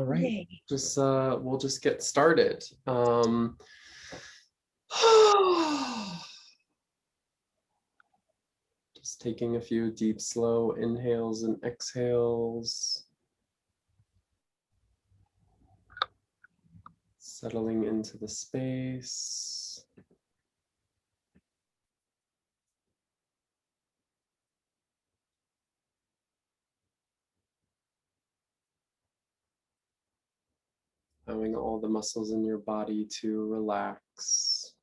All right, Yay. we'll just get started. Just taking a few deep, slow inhales and exhales. Settling into the space. Allowing all the muscles in your body to relax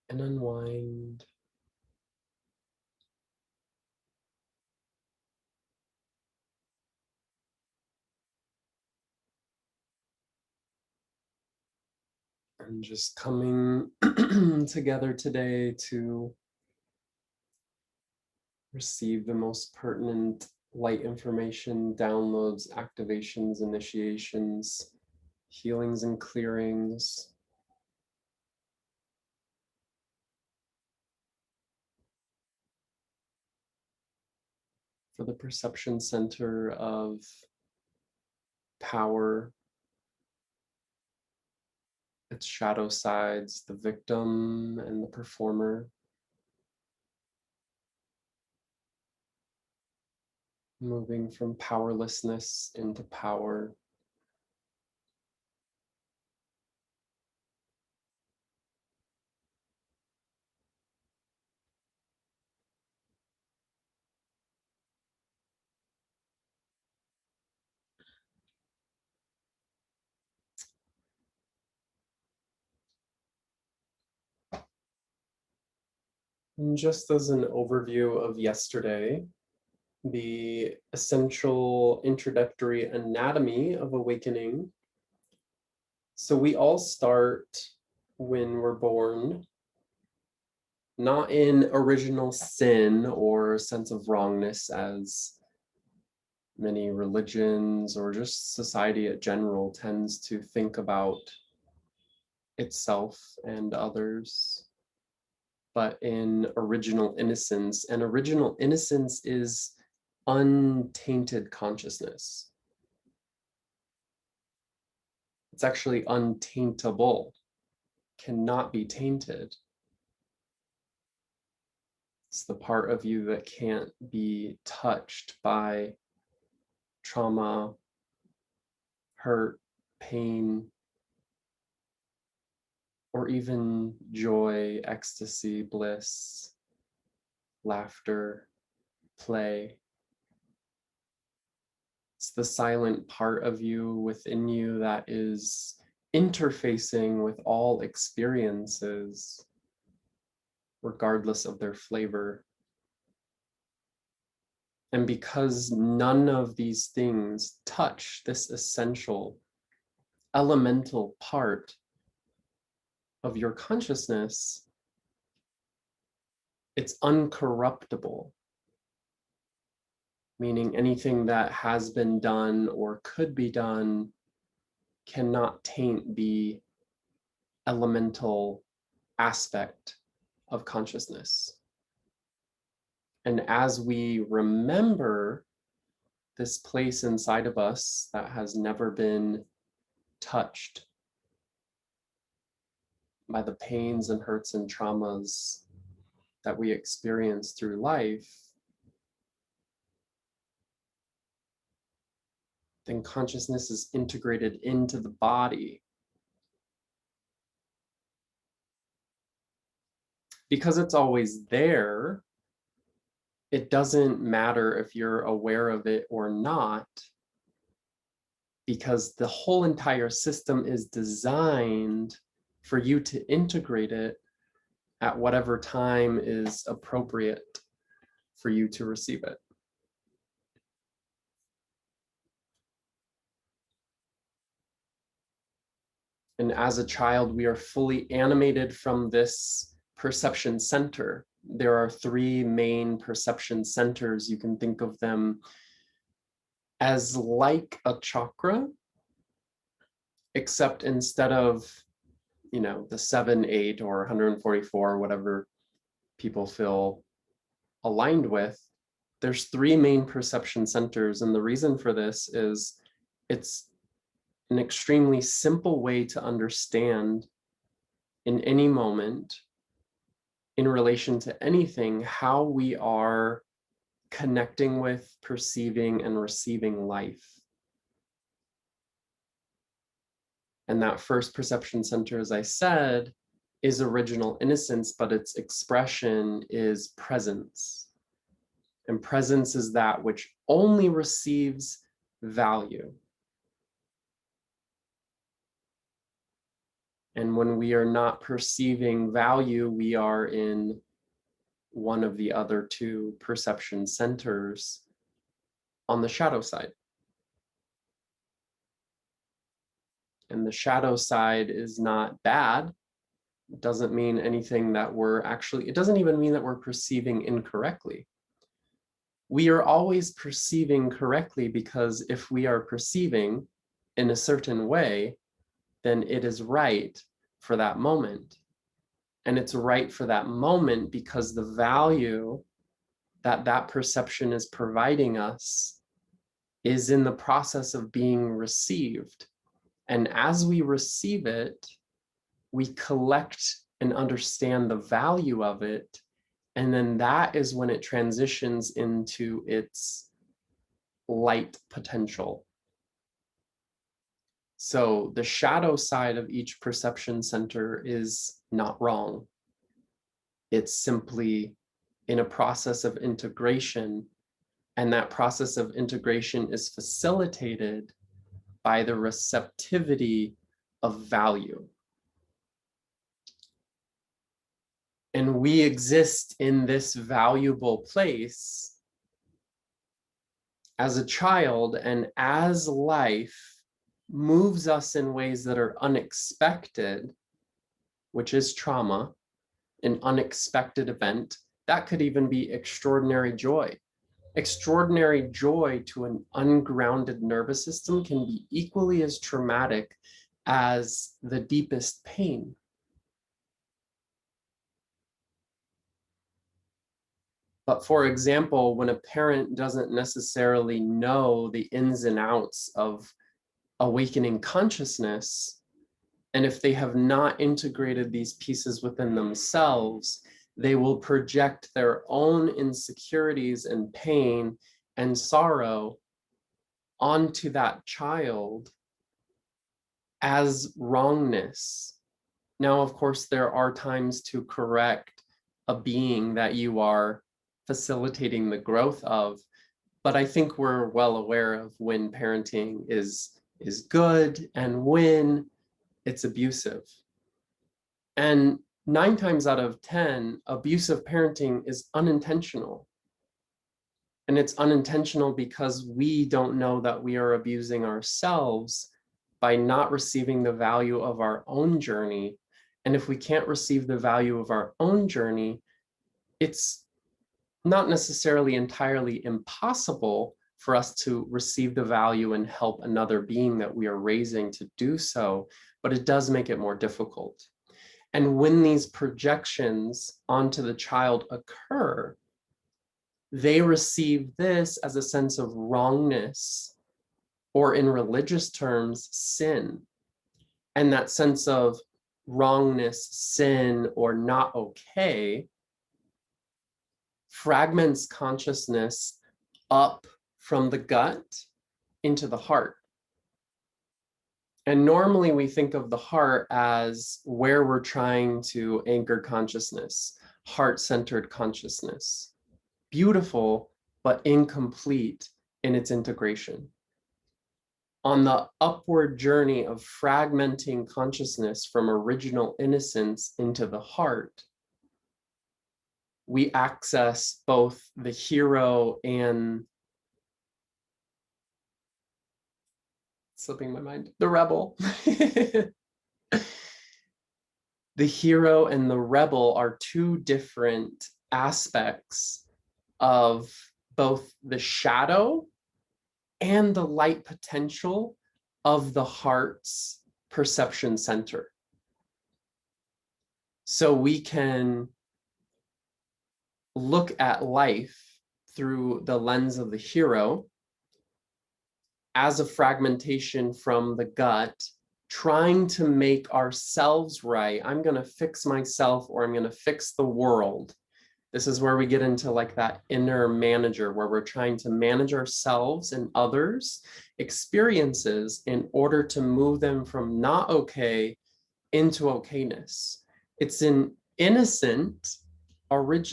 and unwind. And just coming together today to receive the most pertinent light information, downloads, activations, initiations, healings and clearings. For the perception center of power, its shadow sides, the victim and the performer. Moving from powerlessness into power. And just as an overview of yesterday, the essential introductory anatomy of awakening. So we all start when we're born, not in original sin or sense of wrongness as many religions or just society in general tends to think about itself and others, but in original innocence. And original innocence is untainted consciousness. It's actually untaintable, cannot be tainted. It's the part of you that can't be touched by trauma, hurt, pain, or even joy, ecstasy, bliss, laughter, play. It's the silent part of you within you that is interfacing with all experiences, regardless of their flavor. And because none of these things touch this essential, elemental part of your consciousness, it's uncorruptible, meaning anything that has been done or could be done cannot taint the elemental aspect of consciousness. And as we remember this place inside of us that has never been touched by the pains and hurts and traumas that we experience through life, then consciousness is integrated into the body. Because it's always there, it doesn't matter if you're aware of it or not, because the whole entire system is designed for you to integrate it at whatever time is appropriate for you to receive it. And as a child, we are fully animated from this perception center. There are three main perception centers. You can think of them as like a chakra, except instead of, the 7, 8, or 144, whatever people feel aligned with, there's three main perception centers. And the reason for this is It's an extremely simple way to understand in any moment, in relation to anything, how we are connecting with, perceiving, and receiving life. And that first perception center, as I said, is original innocence, but its expression is presence. And presence is that which only receives value. And when we are not perceiving value, we are in one of the other two perception centers on the shadow side. And the shadow side is not bad. It doesn't mean anything that it doesn't even mean that we're perceiving incorrectly. We are always perceiving correctly, because if we are perceiving in a certain way, then it is right for that moment. And it's right for that moment because the value that that perception is providing us is in the process of being received. And as we receive it, we collect and understand the value of it. And then that is when it transitions into its light potential. So the shadow side of each perception center is not wrong. It's simply in a process of integration, and that process of integration is facilitated by the receptivity of value. And we exist in this valuable place as a child, and as life moves us in ways that are unexpected, which is trauma, an unexpected event, that could even be extraordinary joy. Extraordinary joy to an ungrounded nervous system can be equally as traumatic as the deepest pain. But for example, when a parent doesn't necessarily know the ins and outs of awakening consciousness, and if they have not integrated these pieces within themselves, they will project their own insecurities and pain and sorrow onto that child as wrongness. Now, of course, there are times to correct a being that you are facilitating the growth of, but I think we're well aware of when parenting is good and when it's abusive. And 9 times out of 10, abusive parenting is unintentional. And it's unintentional because we don't know that we are abusing ourselves by not receiving the value of our own journey. And if we can't receive the value of our own journey, it's not necessarily entirely impossible for us to receive the value and help another being that we are raising to do so, but it does make it more difficult. And when these projections onto the child occur, they receive this as a sense of wrongness, or in religious terms, sin. And that sense of wrongness, sin, or not okay fragments consciousness up from the gut into the heart. And normally we think of the heart as where we're trying to anchor consciousness, heart-centered consciousness. Beautiful, but incomplete in its integration. On the upward journey of fragmenting consciousness from original innocence into the heart, we access both the hero and, slipping my mind, the rebel. The hero and the rebel are two different aspects of both the shadow and the light potential of the heart's perception center. So we can look at life through the lens of the hero as a fragmentation from the gut, trying to make ourselves right. I'm going to fix myself, or I'm going to fix the world. This is where we get into like that inner manager, where we're trying to manage ourselves and others' experiences in order to move them from not okay into okayness. It's an innocent,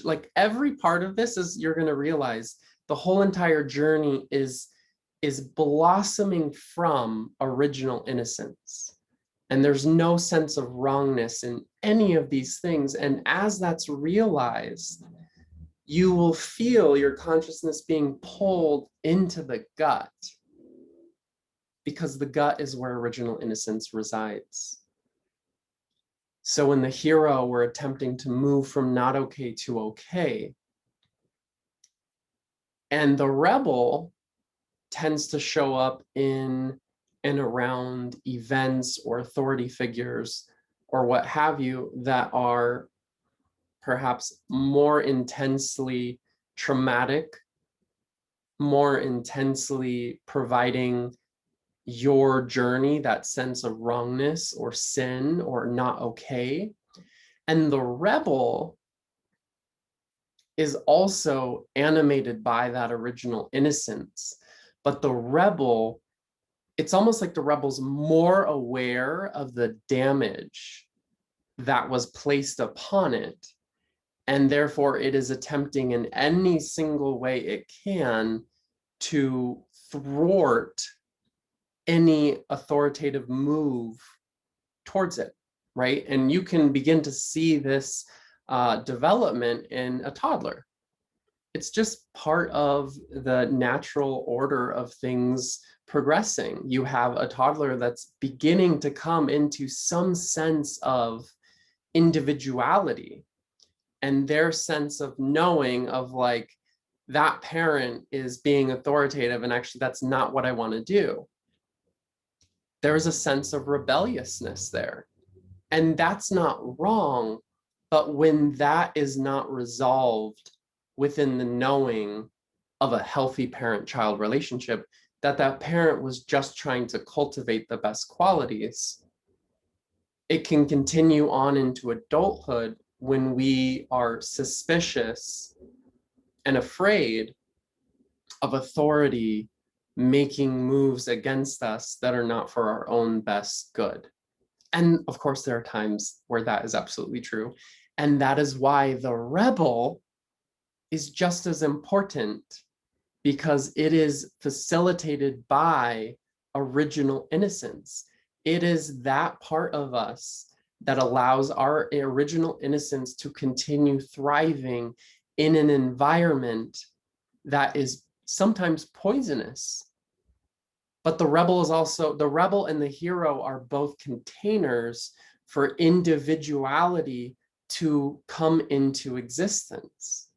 like every part of this is, you're going to realize the whole entire journey is blossoming from original innocence. And there's no sense of wrongness in any of these things. And as that's realized, you will feel your consciousness being pulled into the gut, because the gut is where original innocence resides. So in the hero, we're attempting to move from not okay to okay. And the rebel tends to show up in and around events or authority figures or what have you that are perhaps more intensely traumatic, more intensely providing your journey that sense of wrongness or sin or not okay. And the rebel is also animated by that original innocence. But the rebel, it's almost like the rebel's more aware of the damage that was placed upon it. And therefore, it is attempting in any single way it can to thwart any authoritative move towards it, right? And you can begin to see this development in a toddler. It's just part of the natural order of things progressing. You have a toddler that's beginning to come into some sense of individuality, and their sense of knowing of like, that parent is being authoritative, and actually that's not what I want to do. There's a sense of rebelliousness there. And that's not wrong, but when that is not resolved within the knowing of a healthy parent-child relationship, that parent was just trying to cultivate the best qualities, it can continue on into adulthood when we are suspicious and afraid of authority making moves against us that are not for our own best good. And of course, there are times where that is absolutely true. And that is why the rebel is just as important, because it is facilitated by original innocence. It is that part of us that allows our original innocence to continue thriving in an environment that is sometimes poisonous. But the rebel is also, the rebel and the hero are both containers for individuality to come into existence.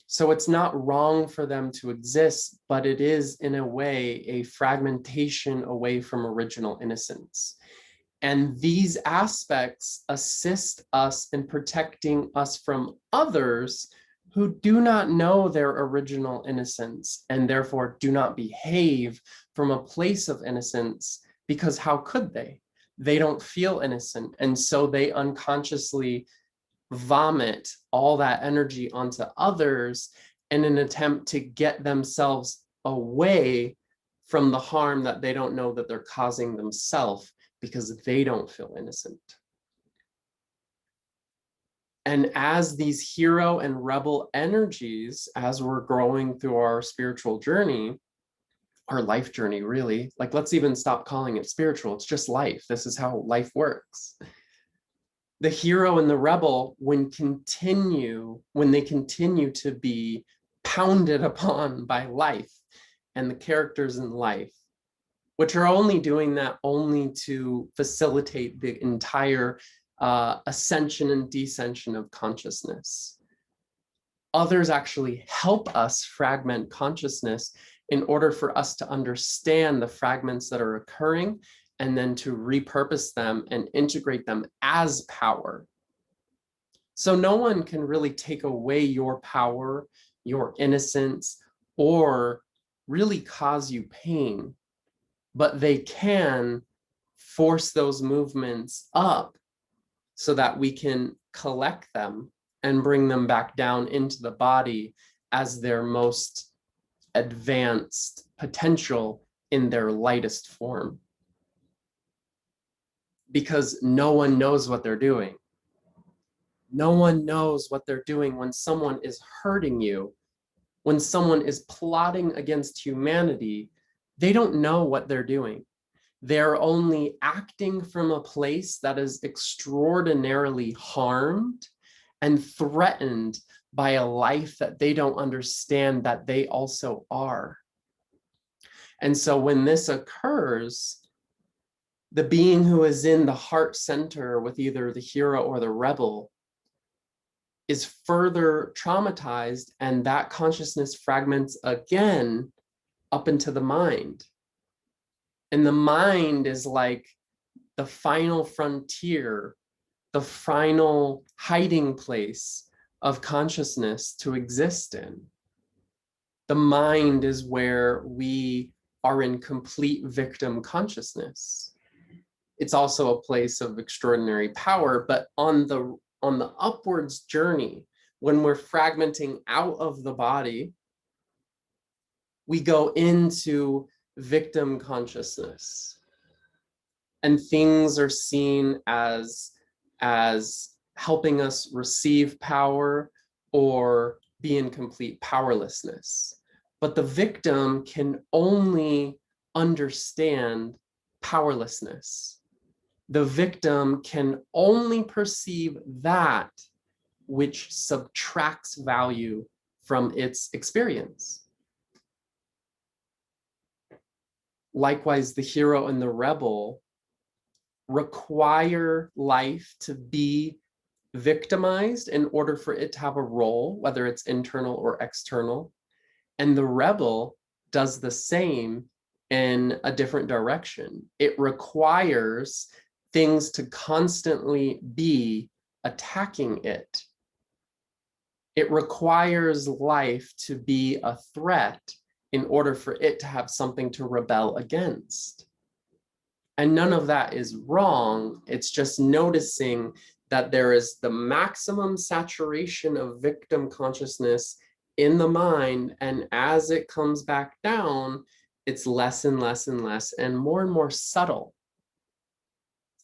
So it's not wrong for them to exist, but it is in a way a fragmentation away from original innocence. And these aspects assist us in protecting us from others who do not know their original innocence and therefore do not behave from a place of innocence, because how could they? They don't feel innocent. And so they unconsciously vomit all that energy onto others in an attempt to get themselves away from the harm that they don't know that they're causing themselves, because they don't feel innocent. And as these hero and rebel energies, as we're growing through our spiritual journey, our life journey, really, like, let's even stop calling it spiritual. It's just life. This is how life works. The hero and the rebel, when they continue to be pounded upon by life and the characters in life, which are only doing that only to facilitate the entire ascension and descension of consciousness. Others actually help us fragment consciousness in order for us to understand the fragments that are occurring, and then to repurpose them and integrate them as power. So no one can really take away your power, your innocence, or really cause you pain, but they can force those movements up so that we can collect them and bring them back down into the body as their most advanced potential in their lightest form. Because no one knows what they're doing. No one knows what they're doing when someone is hurting you, when someone is plotting against humanity. They don't know what they're doing. They're only acting from a place that is extraordinarily harmed and threatened by a life that they don't understand that they also are. And so when this occurs, the being who is in the heart center with either the hero or the rebel is further traumatized, and that consciousness fragments again up into the mind. And the mind is like the final frontier, the final hiding place of consciousness to exist in. The mind is where we are in complete victim consciousness. It's also a place of extraordinary power, but on the upwards journey, when we're fragmenting out of the body, we go into victim consciousness, and things are seen as helping us receive power or be in complete powerlessness. But the victim can only understand powerlessness. The victim can only perceive that which subtracts value from its experience. Likewise, the hero and the rebel require life to be victimized in order for it to have a role, whether it's internal or external. And the rebel does the same in a different direction. It requires things to constantly be attacking it. It requires life to be a threat in order for it to have something to rebel against. And none of that is wrong. It's just noticing that there is the maximum saturation of victim consciousness in the mind, and as it comes back down, it's less and less and less and more subtle.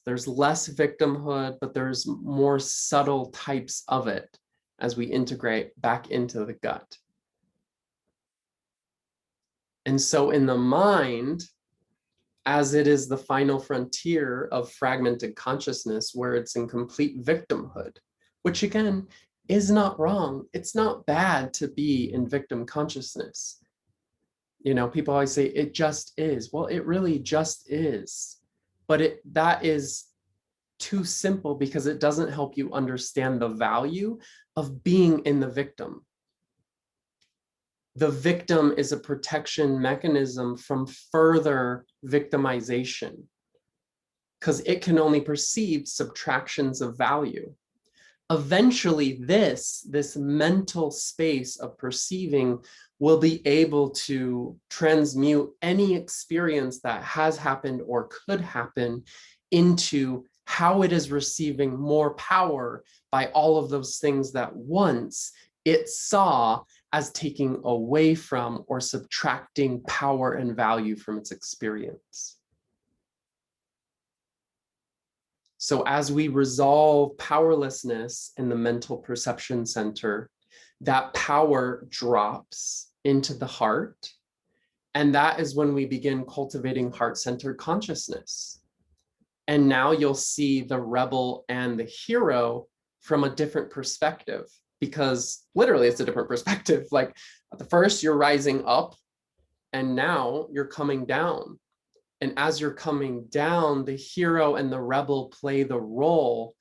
There's less victimhood, but there's more subtle types of it as we integrate back into the gut. And so in the mind, as it is the final frontier of fragmented consciousness where it's in complete victimhood, which again is not wrong. It's not bad to be in victim consciousness. You know, people always say it just is. Well, it really just is. But that is too simple because it doesn't help you understand the value of being in the victim. The victim is a protection mechanism from further victimization because it can only perceive subtractions of value. Eventually, this mental space of perceiving will be able to transmute any experience that has happened or could happen into how it is receiving more power by all of those things that once it saw as taking away from or subtracting power and value from its experience. So as we resolve powerlessness in the mental perception center, that power drops into the heart. And that is when we begin cultivating heart-centered consciousness. And now you'll see the rebel and the hero from a different perspective, because literally it's a different perspective. Like at the first you're rising up and now you're coming down. And as you're coming down, the hero and the rebel play the role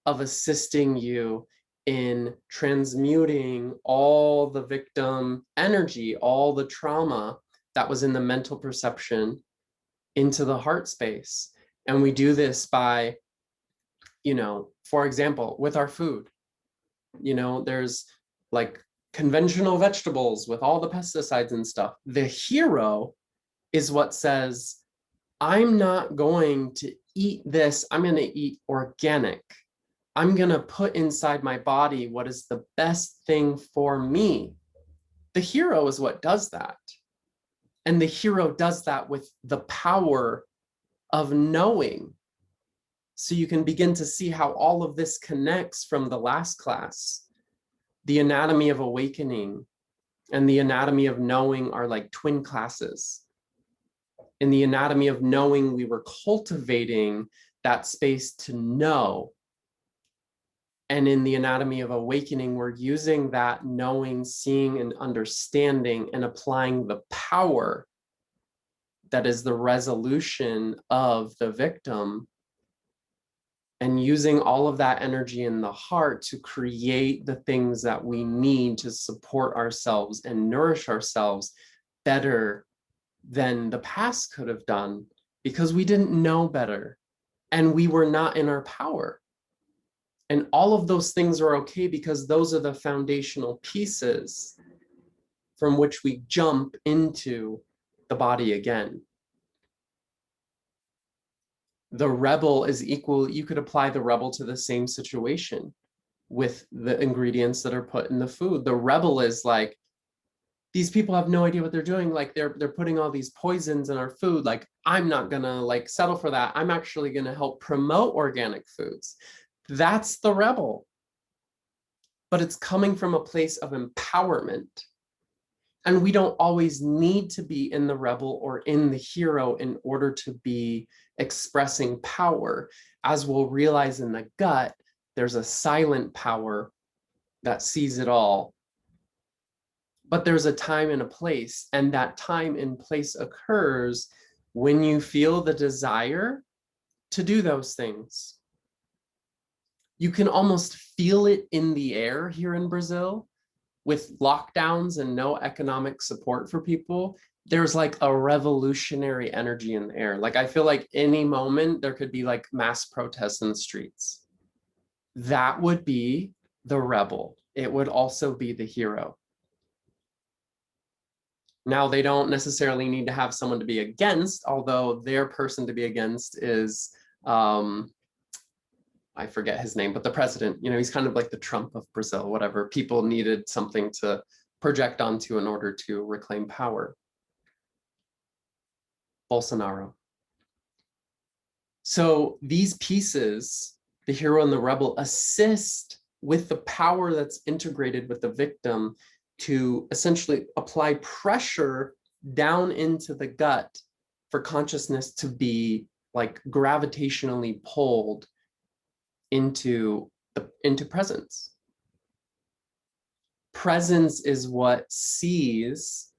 of assisting you in transmuting all the victim energy, all the trauma that was in the mental perception into the heart space. And we do this by, for example, with our food. There's like conventional vegetables with all the pesticides and stuff. The hero is what says, I'm not going to eat this. I'm going to eat organic. I'm going to put inside my body what is the best thing for me. The hero is what does that. And the hero does that with the power of knowing. So you can begin to see how all of this connects from the last class. The anatomy of awakening and the anatomy of knowing are like twin classes. In the anatomy of knowing, we were cultivating that space to know. And in the anatomy of awakening, we're using that knowing, seeing, and understanding and applying the power that is the resolution of the victim, and using all of that energy in the heart to create the things that we need to support ourselves and nourish ourselves better than the past could have done, because we didn't know better and we were not in our power. And all of those things are okay, because those are the foundational pieces from which we jump into the body again. The rebel is equal. You could apply the rebel to the same situation with the ingredients that are put in the food. The rebel is like, these people have no idea what they're doing. Like they're putting all these poisons in our food. Like, I'm not gonna like settle for that. I'm actually gonna help promote organic foods. That's the rebel. But it's coming from a place of empowerment. And we don't always need to be in the rebel or in the hero in order to be expressing power. As we'll realize in the gut, there's a silent power that sees it all. But there's a time and a place, and that time and place occurs when you feel the desire to do those things. You can almost feel it in the air here in Brazil. With lockdowns and no economic support for people, there's like a revolutionary energy in the air. Like I feel like any moment there could be like mass protests in the streets. That would be the rebel. It would also be the hero. Now, they don't necessarily need to have someone to be against, although their person to be against is, I forget his name, but the president, you know, he's kind of like the Trump of Brazil, whatever. People needed something to project onto in order to reclaim power. Bolsonaro. So these pieces, the hero and the rebel, assist with the power that's integrated with the victim to essentially apply pressure down into the gut for consciousness to be like gravitationally pulled into presence. Presence is what sees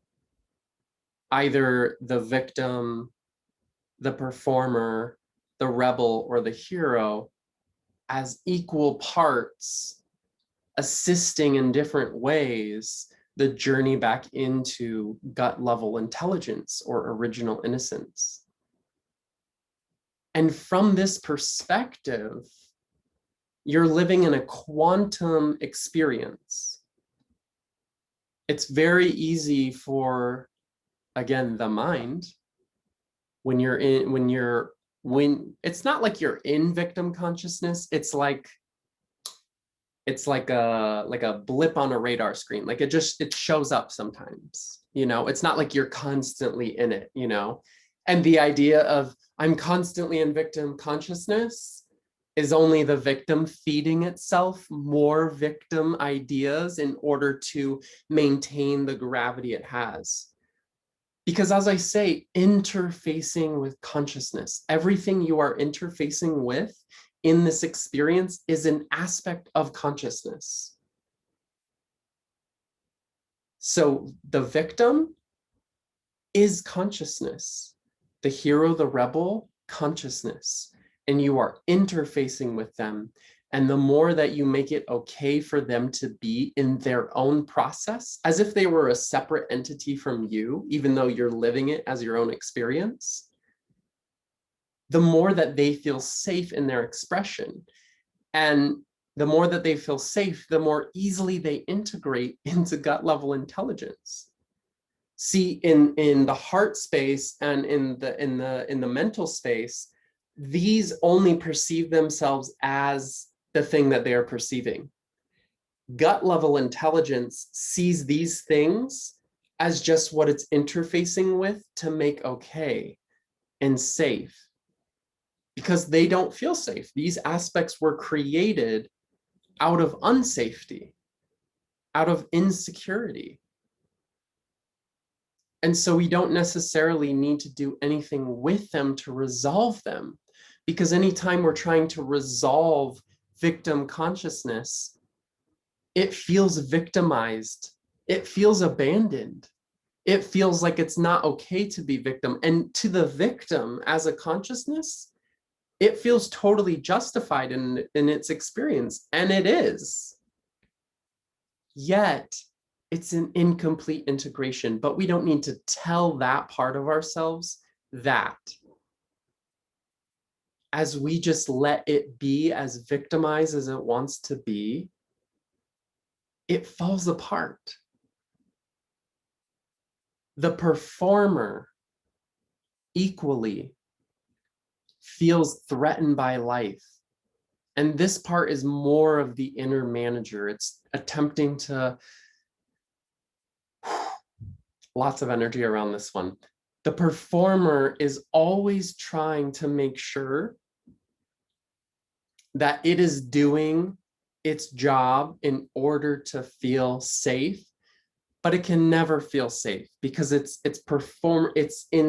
either the victim, the performer, the rebel, or the hero as equal parts, assisting in different ways the journey back into gut level intelligence or original innocence. And from this perspective, you're living in a quantum experience. It's very easy for, again, the mind, when it's not like you're in victim consciousness, it's like a blip on a radar screen. Like it shows up sometimes, you know. It's not like you're constantly in it, you know. And the idea of I'm constantly in victim consciousness is only the victim feeding itself more victim ideas in order to maintain the gravity it has. Because as I say, interfacing with consciousness, everything you are interfacing with in this experience is an aspect of consciousness. So the victim is consciousness, the hero, the rebel, consciousness, and you are interfacing with them. And the more that you make it okay for them to be in their own process, as if they were a separate entity from you, even though you're living it as your own experience, the more that they feel safe in their expression. And the more that they feel safe, the more easily they integrate into gut level intelligence. See, in the heart space and in the mental space, these only perceive themselves as the thing that they are perceiving. Gut level intelligence sees these things as just what it's interfacing with to make okay and safe, because they don't feel safe. These aspects were created out of unsafety, out of insecurity. And so we don't necessarily need to do anything with them to resolve them, because anytime we're trying to resolve victim consciousness, it feels victimized. It feels abandoned. It feels like it's not okay to be victim. And to the victim as a consciousness, it feels totally justified in its experience, and it is. Yet, it's an incomplete integration, but we don't need to tell that part of ourselves that. As we just let it be as victimized as it wants to be, it falls apart. The performer equally feels threatened by life. And this part is more of the inner manager. It's attempting to, lots of energy around this one. The performer is always trying to make sure that it is doing its job in order to feel safe, but it can never feel safe because it's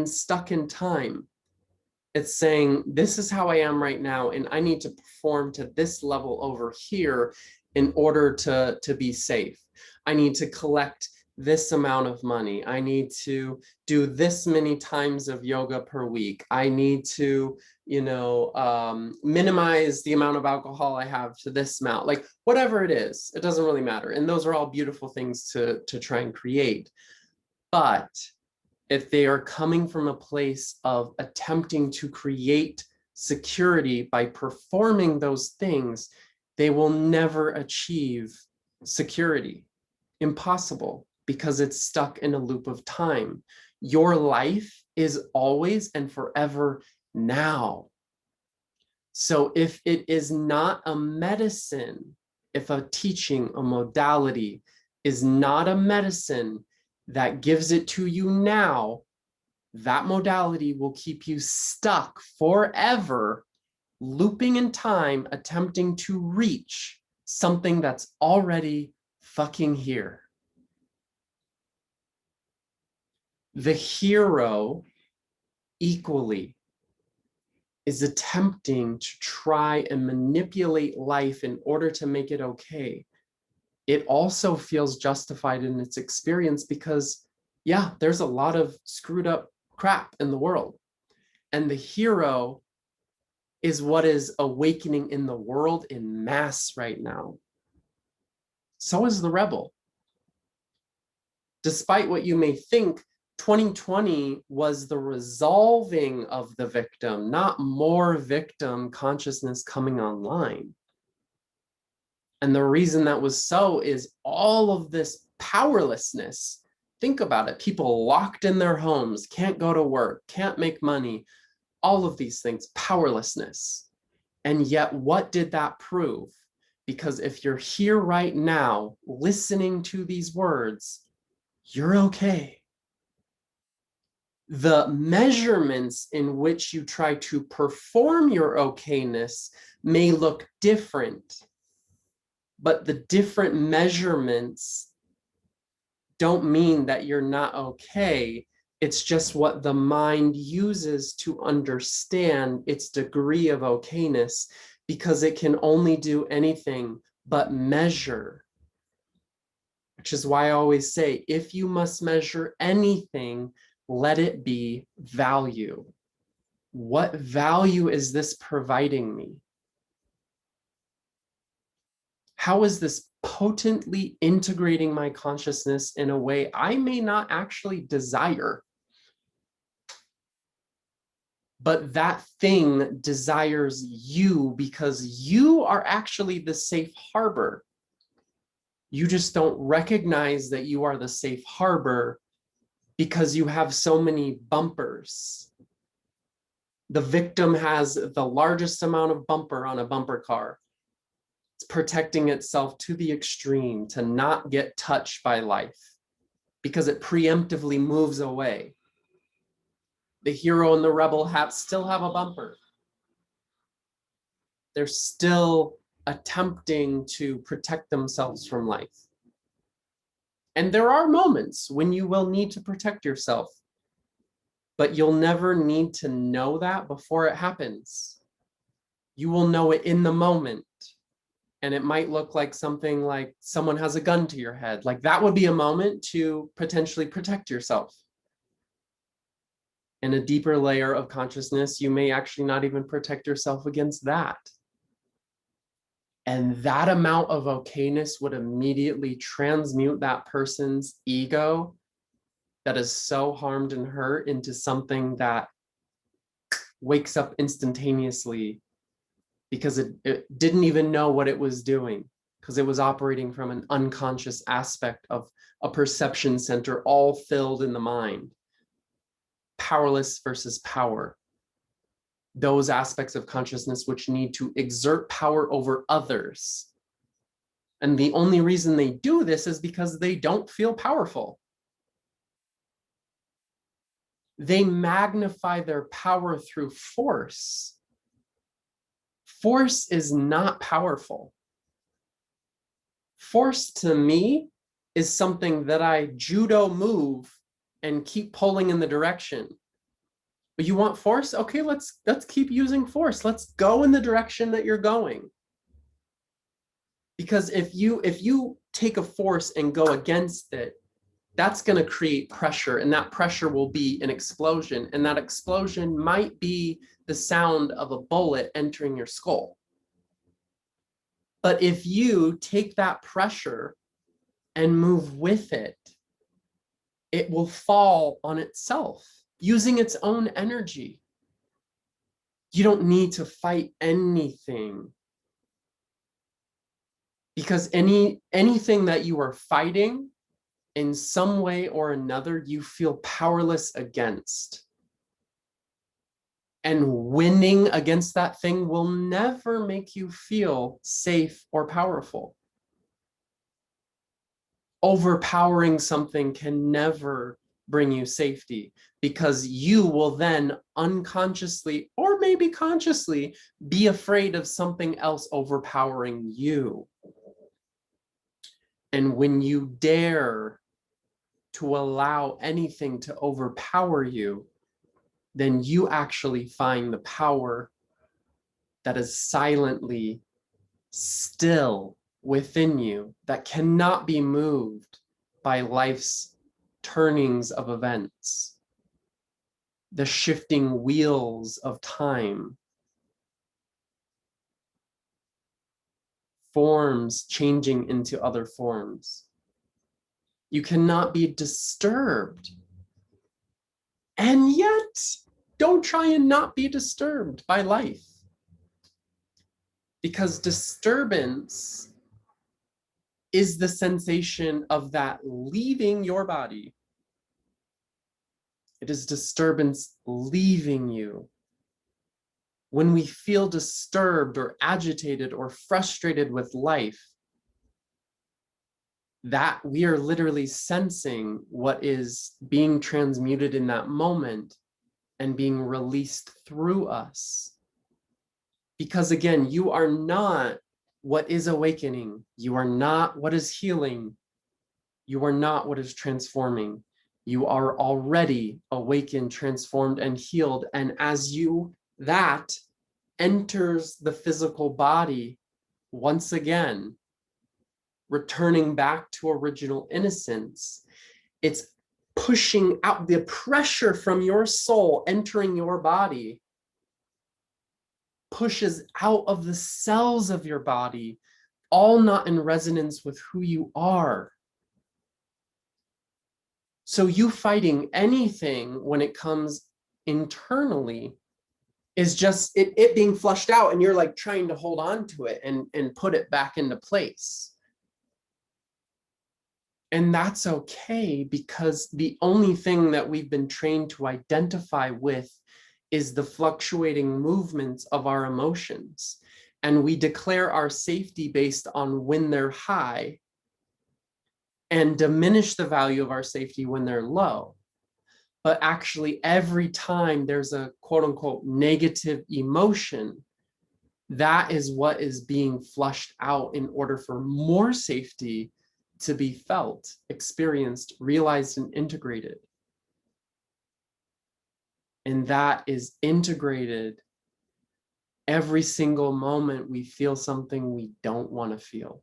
stuck in time. It's saying, this is how I am right now, and I need to perform to this level over here in order to be safe. I need to collect this amount of money. I need to do this many times of yoga per week. I need to, minimize the amount of alcohol I have to this amount. Like, whatever it is, it doesn't really matter. And those are all beautiful things to try and create. But if they are coming from a place of attempting to create security by performing those things, they will never achieve security. Impossible, because it's stuck in a loop of time. Your life is always and forever now. So if it is not a medicine, if a teaching, a modality is not a medicine that gives it to you now, that modality will keep you stuck forever, looping in time, attempting to reach something that's already fucking here. The hero equally is attempting to try and manipulate life in order to make it okay. It also feels justified in its experience because, yeah, there's a lot of screwed up crap in the world. And the hero is what is awakening in the world in mass right now. So is the rebel. Despite what you may think, 2020 was the resolving of the victim, not more victim consciousness coming online. And the reason that was so is all of this powerlessness. Think about it. People locked in their homes, can't go to work, can't make money, all of these things, powerlessness. And yet, what did that prove? Because if you're here right now, listening to these words, you're okay. The measurements in which you try to perform your okayness may look different, but the different measurements don't mean that you're not okay. It's just what the mind uses to understand its degree of okayness, because it can only do anything but measure. Which is why I always say, if you must measure anything, let it be value. What value is this providing me? How is this potently integrating my consciousness in a way I may not actually desire? but that thing desires you because you are actually the safe harbor. You just don't recognize that you are the safe harbor because you have so many bumpers. The victim has the largest amount of bumper on a bumper car. It's protecting itself to the extreme to not get touched by life because it preemptively moves away. The hero and the rebel still have a bumper. They're still attempting to protect themselves from life. And there are moments when you will need to protect yourself, but you'll never need to know that before it happens. You will know it in the moment. And it might look like something like someone has a gun to your head. Like that would be a moment to potentially protect yourself. In a deeper layer of consciousness, you may actually not even protect yourself against that. And that amount of okayness would immediately transmute that person's ego that is so harmed and hurt into something that wakes up instantaneously because it didn't even know what it was doing, because it was operating from an unconscious aspect of a perception center all filled in the mind. Powerless versus power. Those aspects of consciousness which need to exert power over others. And the only reason they do this is because they don't feel powerful. They magnify their power through force. Force is not powerful. Force to me is something that I judo move and keep pulling in the direction. But you want force? Okay, let's keep using force. Let's go in the direction that you're going. Because if you take a force and go against it, that's going to create pressure, and that pressure will be an explosion, and that explosion might be the sound of a bullet entering your skull. But if you take that pressure and move with it, it will fall on itself using its own energy. You don't need to fight anything, because anything that you are fighting in some way or another, you feel powerless against. And winning against that thing will never make you feel safe or powerful. Overpowering something can never bring you safety, because you will then unconsciously or maybe consciously be afraid of something else overpowering you. And when you dare to allow anything to overpower you, then you actually find the power that is silently still within you, that cannot be moved by life's turnings of events, the shifting wheels of time, forms changing into other forms. You cannot be disturbed. And yet, don't try and not be disturbed by life. Because disturbance is the sensation of that leaving your body. It is disturbance leaving you. When we feel disturbed or agitated or frustrated with life, that we are literally sensing what is being transmuted in that moment and being released through us. Because again, you are not what is awakening. You are not what is healing. You are not what is transforming. You are already awakened, transformed, and healed. And as that enters the physical body once again, returning back to original innocence, it's pushing out the pressure from your soul entering your body, pushes out of the cells of your body, all not in resonance with who you are. So you fighting anything when it comes internally is just it being flushed out, and you're like trying to hold on to it and put it back into place. And that's okay, because the only thing that we've been trained to identify with is the fluctuating movements of our emotions. And we declare our safety based on when they're high and diminish the value of our safety when they're low. But actually, every time there's a quote unquote negative emotion, that is what is being flushed out in order for more safety to be felt, experienced, realized, and integrated. And that is integrated every single moment we feel something we don't want to feel.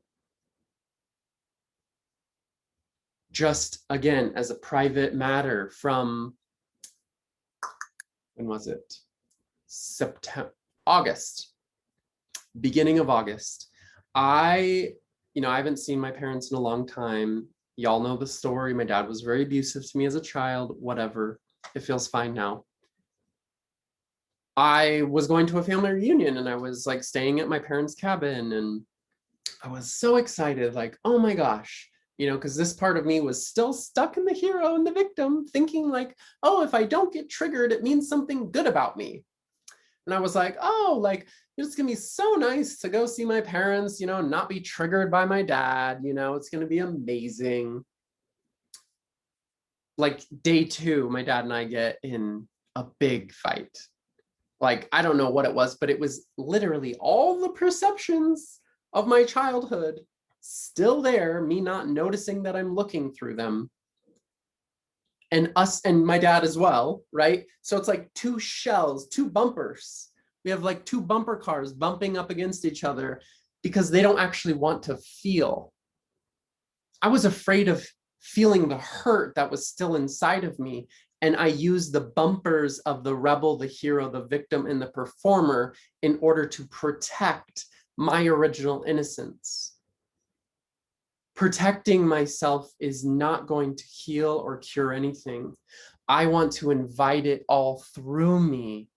Just again, as a private matter from, when was it? August, beginning of August. I haven't seen my parents in a long time. Y'all know the story. My dad was very abusive to me as a child, whatever. It feels fine now. I was going to a family reunion, and I was like staying at my parents' cabin, and I was so excited, like, oh my gosh, because this part of me was still stuck in the hero and the victim, thinking like, oh, if I don't get triggered, it means something good about me. And I was like, oh, like, it's gonna be so nice to go see my parents, not be triggered by my dad, it's gonna be amazing. Like day 2, my dad and I get in a big fight. Like, I don't know what it was, but it was literally all the perceptions of my childhood still there, me not noticing that I'm looking through them. And us and my dad as well, right? So it's like 2 shells, 2 bumpers. We have like 2 bumper cars bumping up against each other because they don't actually want to feel. I was afraid of feeling the hurt that was still inside of me. And I used the bumpers of the rebel, the hero, the victim, and the performer in order to protect my original innocence. Protecting myself is not going to heal or cure anything. I want to invite it all through me,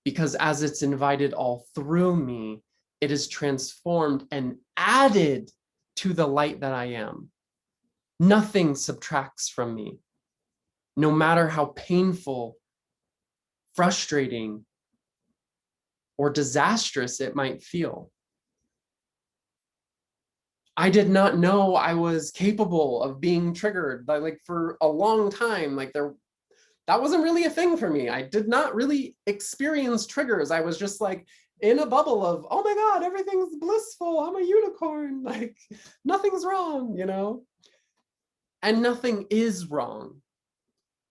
because as it's invited all through me, it is transformed and added to the light that I am. Nothing subtracts from me, no matter how painful, frustrating, or disastrous it might feel. I did not know I was capable of being triggered by, like, for a long time. Like, that wasn't really a thing for me. I did not really experience triggers. I was just like in a bubble of, oh my God, everything's blissful. I'm a unicorn. Like, nothing's wrong, And nothing is wrong.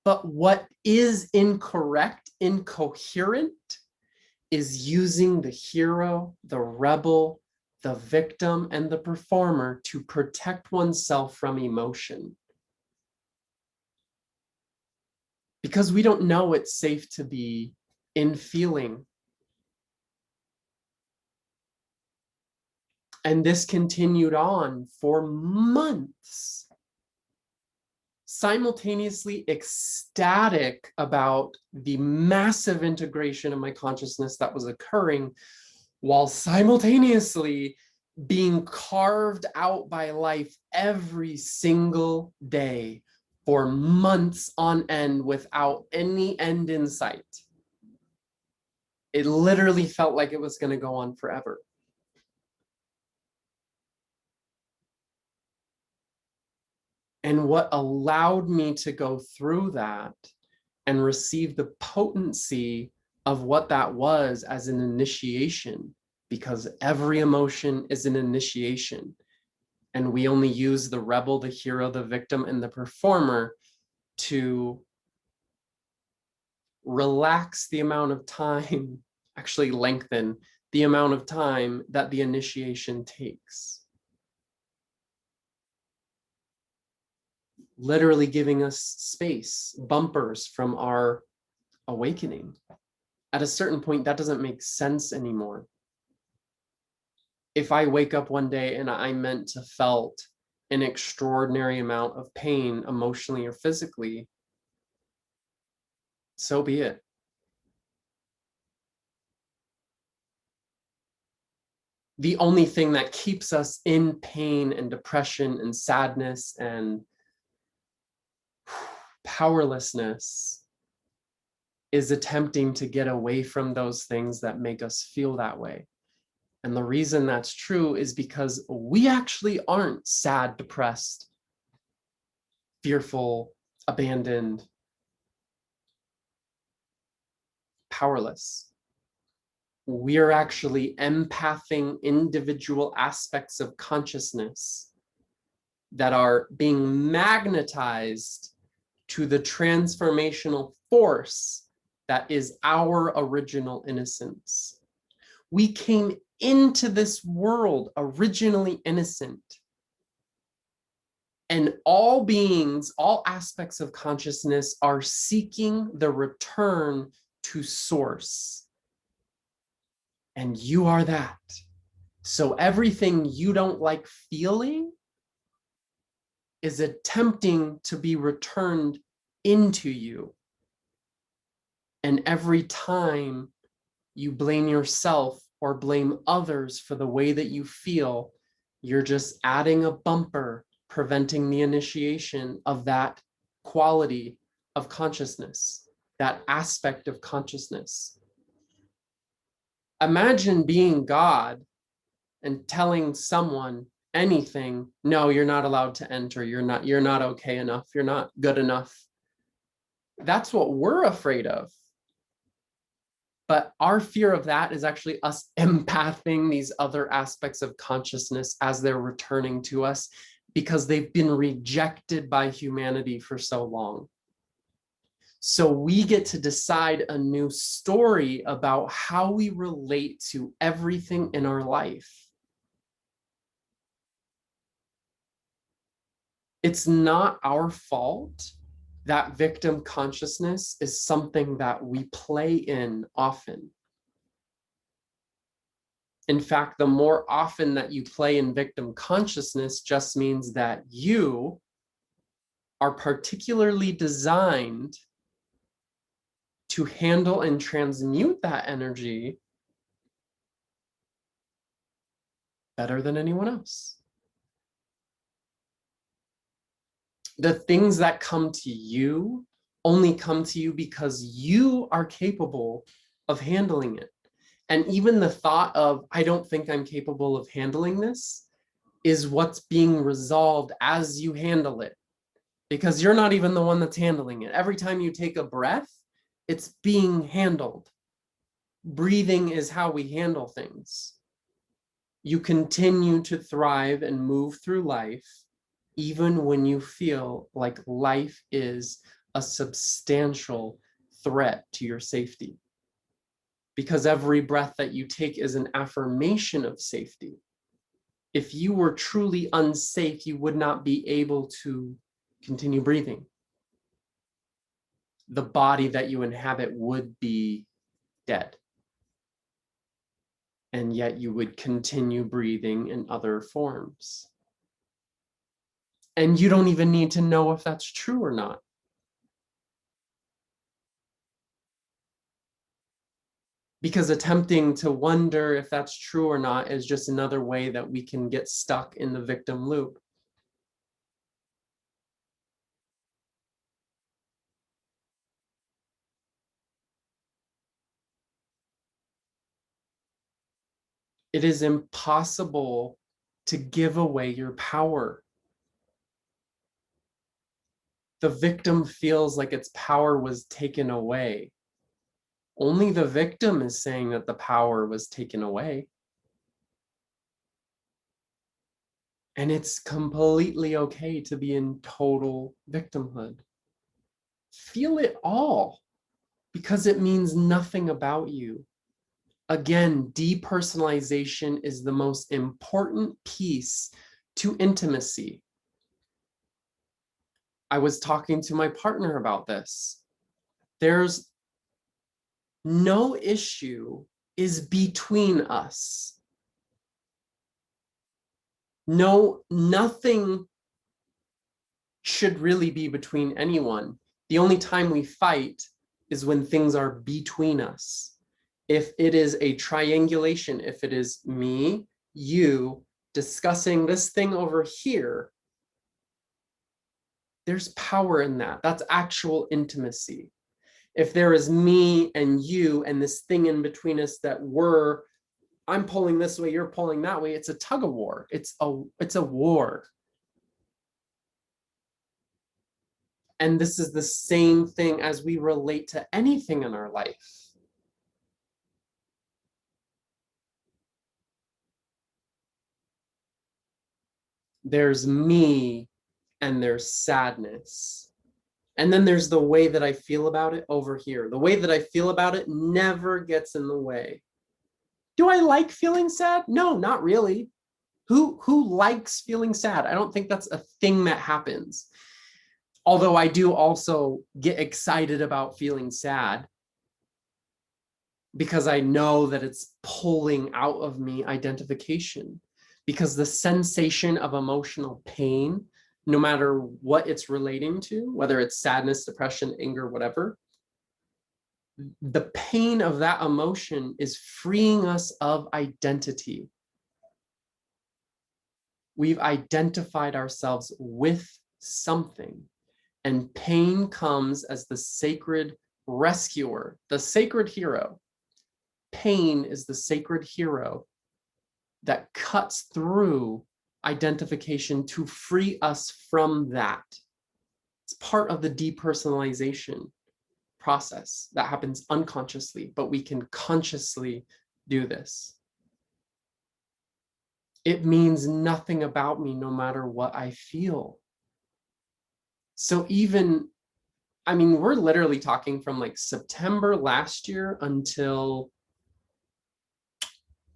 But what is incorrect, incoherent, is using the hero, the rebel, the victim, and the performer to protect oneself from emotion. Because we don't know it's safe to be in feeling. And this continued on for months, simultaneously ecstatic about the massive integration of my consciousness that was occurring, while simultaneously being carved out by life every single day for months on end without any end in sight. It literally felt like it was going to go on forever. And what allowed me to go through that and receive the potency of what that was as an initiation, because every emotion is an initiation. And we only use the rebel, the hero, the victim, and the performer to relax the amount of time, actually lengthen the amount of time that the initiation takes. Literally giving us space, bumpers from our awakening. At a certain point, that doesn't make sense anymore. If I wake up one day and I meant to felt an extraordinary amount of pain, emotionally or physically, so be it. the only thing that keeps us in pain and depression and sadness and powerlessness is attempting to get away from those things that make us feel that way. And the reason that's true is because we actually aren't sad, depressed, fearful, abandoned, powerless. We are actually empathing individual aspects of consciousness that are being magnetized to the transformational force that is our original innocence. We came into this world originally innocent. And all beings, all aspects of consciousness are seeking the return to source. And you are that. So everything you don't like feeling is attempting to be returned into you. And every time you blame yourself or blame others for the way that you feel, you're just adding a bumper, preventing the initiation of that quality of consciousness, that aspect of consciousness. Imagine being God and telling someone anything, no, you're not allowed to enter, you're not okay enough, you're not good enough. That's what we're afraid of. But our fear of that is actually us empathing these other aspects of consciousness as they're returning to us because they've been rejected by humanity for so long. So we get to decide a new story about how we relate to everything in our life. It's not our fault that victim consciousness is something that we play in often. In fact, the more often that you play in victim consciousness just means that you are particularly designed to handle and transmute that energy better than anyone else. The things that come to you only come to you because you are capable of handling it. And even the thought of, I don't think I'm capable of handling this, is what's being resolved as you handle it. Because you're not even the one that's handling it. Every time you take a breath, it's being handled. Breathing is how we handle things. You continue to thrive and move through life even when you feel like life is a substantial threat to your safety. Because every breath that you take is an affirmation of safety. If you were truly unsafe, you would not be able to continue breathing. The body that you inhabit would be dead. And yet you would continue breathing in other forms. And you don't even need to know if that's true or not. Because attempting to wonder if that's true or not is just another way that we can get stuck in the victim loop. It is impossible to give away your power. The victim feels like its power was taken away. Only the victim is saying that the power was taken away. And it's completely okay to be in total victimhood. Feel it all, because it means nothing about you. Again, depersonalization is the most important piece to intimacy. I was talking to my partner about this. There's no issue is between us. No, nothing should really be between anyone. The only time we fight is when things are between us. If it is a triangulation, if it is me, you discussing this thing over here, there's power in that. That's actual intimacy. If there is me and you and this thing in between us that I'm pulling this way, you're pulling that way, it's a tug of war. It's a war. And this is the same thing as we relate to anything in our life. There's me and there's sadness. And then there's the way that I feel about it over here. The way that I feel about it never gets in the way. Do I like feeling sad? No, not really. Who likes feeling sad? I don't think that's a thing that happens. Although I do also get excited about feeling sad because I know that it's pulling out of me identification. Because the sensation of emotional pain, no matter what it's relating to, whether it's sadness, depression, anger, whatever, the pain of that emotion is freeing us of identity. We've identified ourselves with something, and pain comes as the sacred rescuer, the sacred hero. Pain is the sacred hero that cuts through identification to free us from that. It's part of the depersonalization process that happens unconsciously, but we can consciously do this. It means nothing about me no matter what I feel. So even, I mean, we're literally talking from like September last year until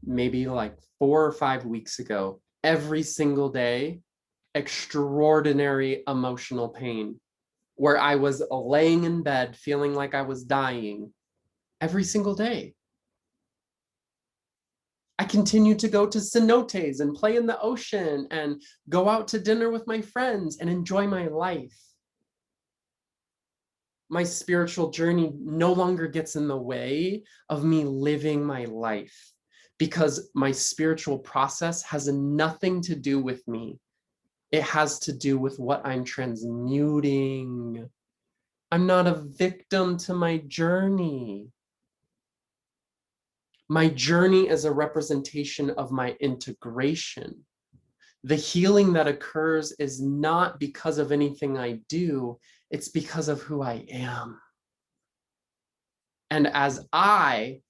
maybe like 4 or 5 weeks ago, every single day, extraordinary emotional pain, where I was laying in bed feeling like I was dying every single day. I continued to go to cenotes and play in the ocean and go out to dinner with my friends and enjoy my life. My spiritual journey no longer gets in the way of me living my life, because my spiritual process has nothing to do with me. It has to do with what I'm transmuting. I'm not a victim to my journey. My journey is a representation of my integration. The healing that occurs is not because of anything I do, it's because of who I am. And as I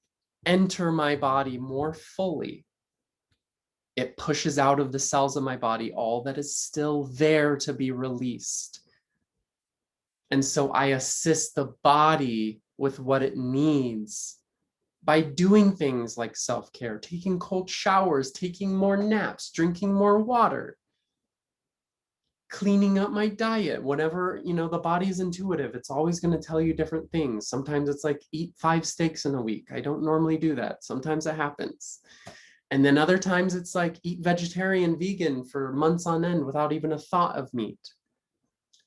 enter my body more fully, it pushes out of the cells of my body all that is still there to be released. And so I assist the body with what it needs by doing things like self-care, taking cold showers, taking more naps, drinking more water, cleaning up my diet. Whatever, the body's intuitive. It's always going to tell you different things. Sometimes it's like eat 5 steaks in a week. I don't normally do that. Sometimes it happens. And then other times it's like eat vegetarian, vegan for months on end without even a thought of meat.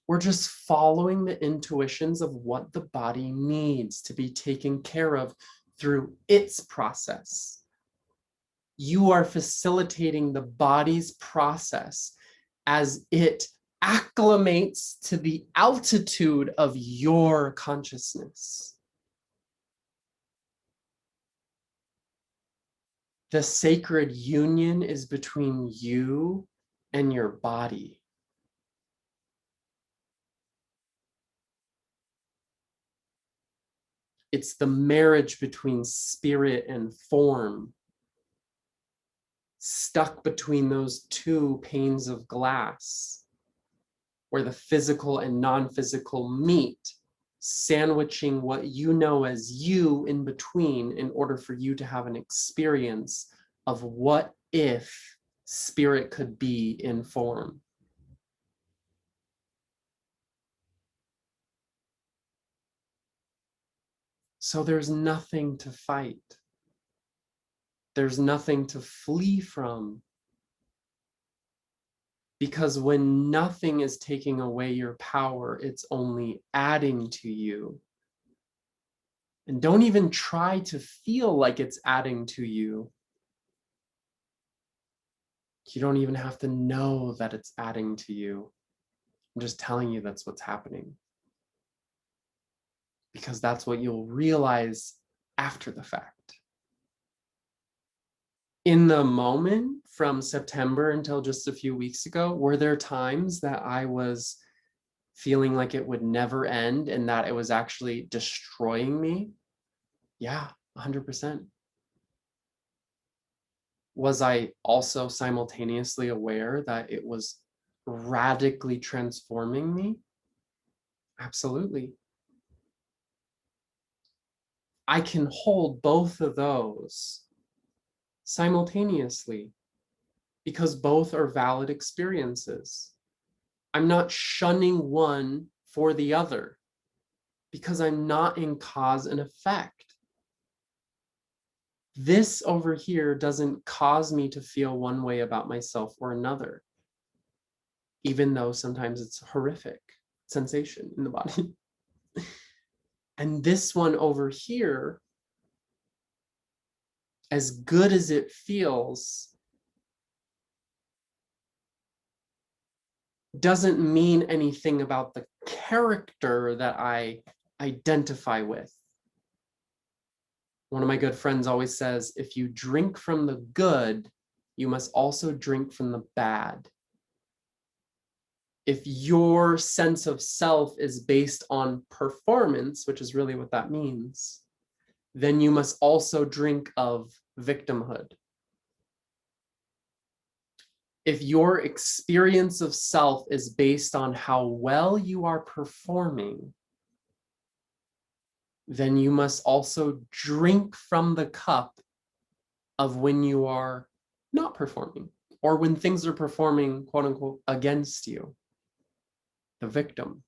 We're just following the intuitions of what the body needs to be taken care of through its process. You are facilitating the body's process as it acclimates to the altitude of your consciousness. The sacred union is between you and your body. It's the marriage between spirit and form, stuck between those two panes of glass, where the physical and non-physical meet, sandwiching what you know as you in between in order for you to have an experience of what if spirit could be in form. So there's nothing to fight. There's nothing to flee from. Because when nothing is taking away your power, it's only adding to you. And don't even try to feel like it's adding to you. You don't even have to know that it's adding to you. I'm just telling you that's what's happening. Because that's what you'll realize after the fact. In the moment from September until just a few weeks ago, were there times that I was feeling like it would never end and that it was actually destroying me? Yeah, 100%. Was I also simultaneously aware that it was radically transforming me? Absolutely. I can hold both of those simultaneously because both are valid experiences. I'm not shunning one for the other because I'm not in cause and effect. This over here doesn't cause me to feel one way about myself or another, even though sometimes it's a horrific sensation in the body. And this one over here, as good as it feels, doesn't mean anything about the character that I identify with. One of my good friends always says, if you drink from the good, you must also drink from the bad. If your sense of self is based on performance, which is really what that means, then you must also drink of victimhood. If your experience of self is based on how well you are performing, then you must also drink from the cup of when you are not performing, or when things are performing, quote unquote, against you, the victim.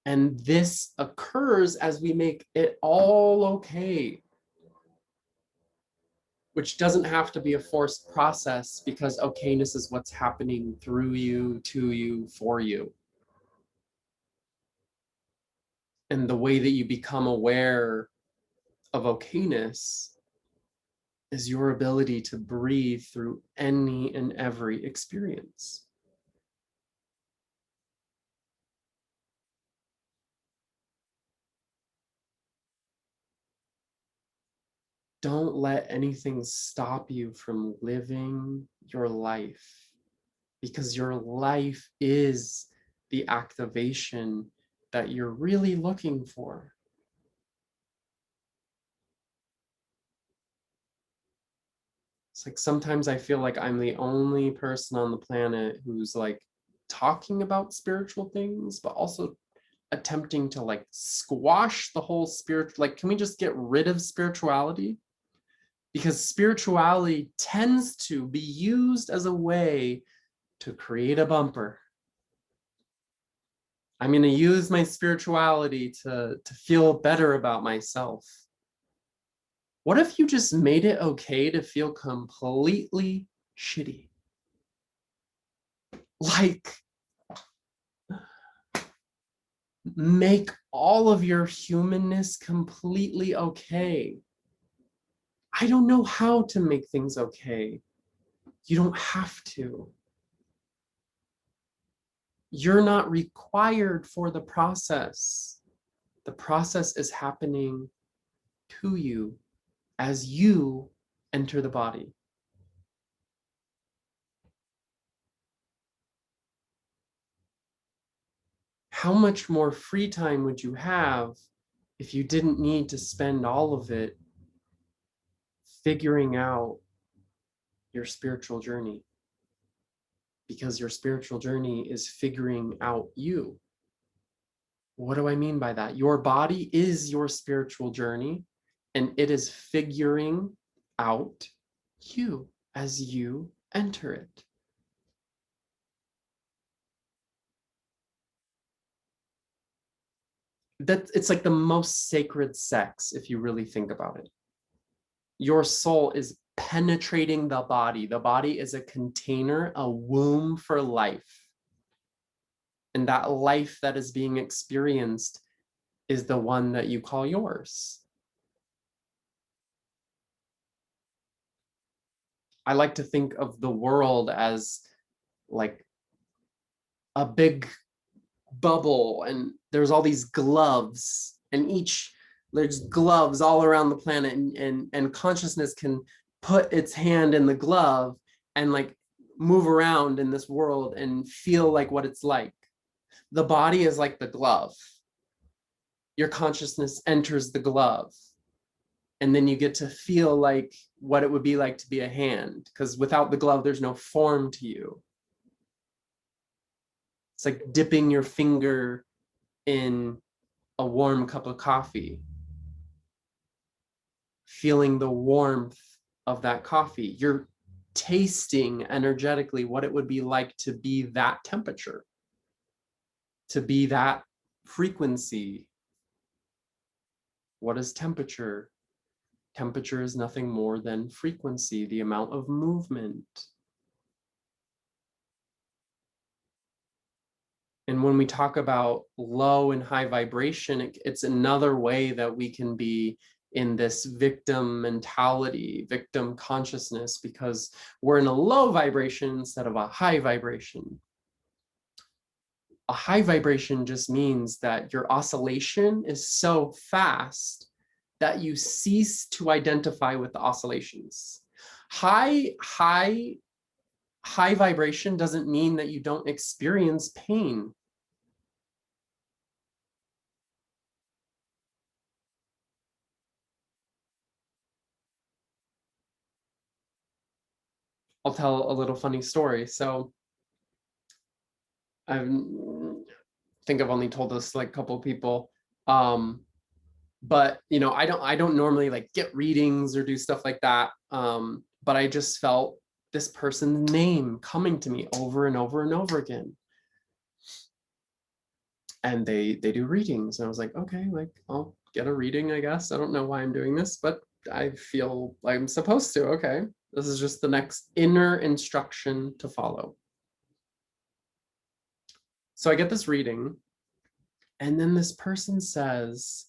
And this occurs as we make it all okay, which doesn't have to be a forced process because okayness is what's happening through you, to you, for you. And the way that you become aware of okayness is your ability to breathe through any and every experience. Don't let anything stop you from living your life, because your life is the activation that you're really looking for. It's like sometimes I feel like I'm the only person on the planet who's like talking about spiritual things, but also attempting to like squash the whole spirit. Like, can we just get rid of spirituality? Because spirituality tends to be used as a way to create a bumper. I'm going to use my spirituality to feel better about myself. What if you just made it okay to feel completely shitty? Like, make all of your humanness completely okay. I don't know how to make things okay. You don't have to. You're not required for the process. The process is happening to you as you enter the body. How much more free time would you have if you didn't need to spend all of it figuring out your spiritual journey? Because your spiritual journey is figuring out you. What do I mean by that? Your body is your spiritual journey, and it is figuring out you as you enter it. That it's like the most sacred sex if you really think about it. Your soul is penetrating the body. The body is a container, a womb for life. And that life that is being experienced is the one that you call yours. I like to think of the world as like a big bubble, and there's all these gloves, and there's gloves all around the planet, and consciousness can put its hand in the glove and like move around in this world and feel like what it's like. The body is like the glove. Your consciousness enters the glove, and then you get to feel like what it would be like to be a hand, because without the glove there's no form to you. It's like dipping your finger in a warm cup of coffee, feeling the warmth of that coffee. You're tasting energetically what it would be like to be that temperature, to be that frequency. What is temperature? Temperature is nothing more than frequency, the amount of movement. And when we talk about low and high vibration, it's another way that we can be in this victim mentality, victim consciousness, because we're in a low vibration instead of a high vibration. A high vibration just means that your oscillation is so fast that you cease to identify with the oscillations. High vibration doesn't mean that you don't experience pain. I'll tell a little funny story. So I think I've only told this like a couple of people. But you know, I don't normally like get readings or do stuff like that. But I just felt this person's name coming to me over and over and over again. And they do readings. And I was like, okay, like I'll get a reading, I guess. I don't know why I'm doing this, but I feel I'm supposed to. Okay. This is just the next inner instruction to follow. So I get this reading, and then this person says,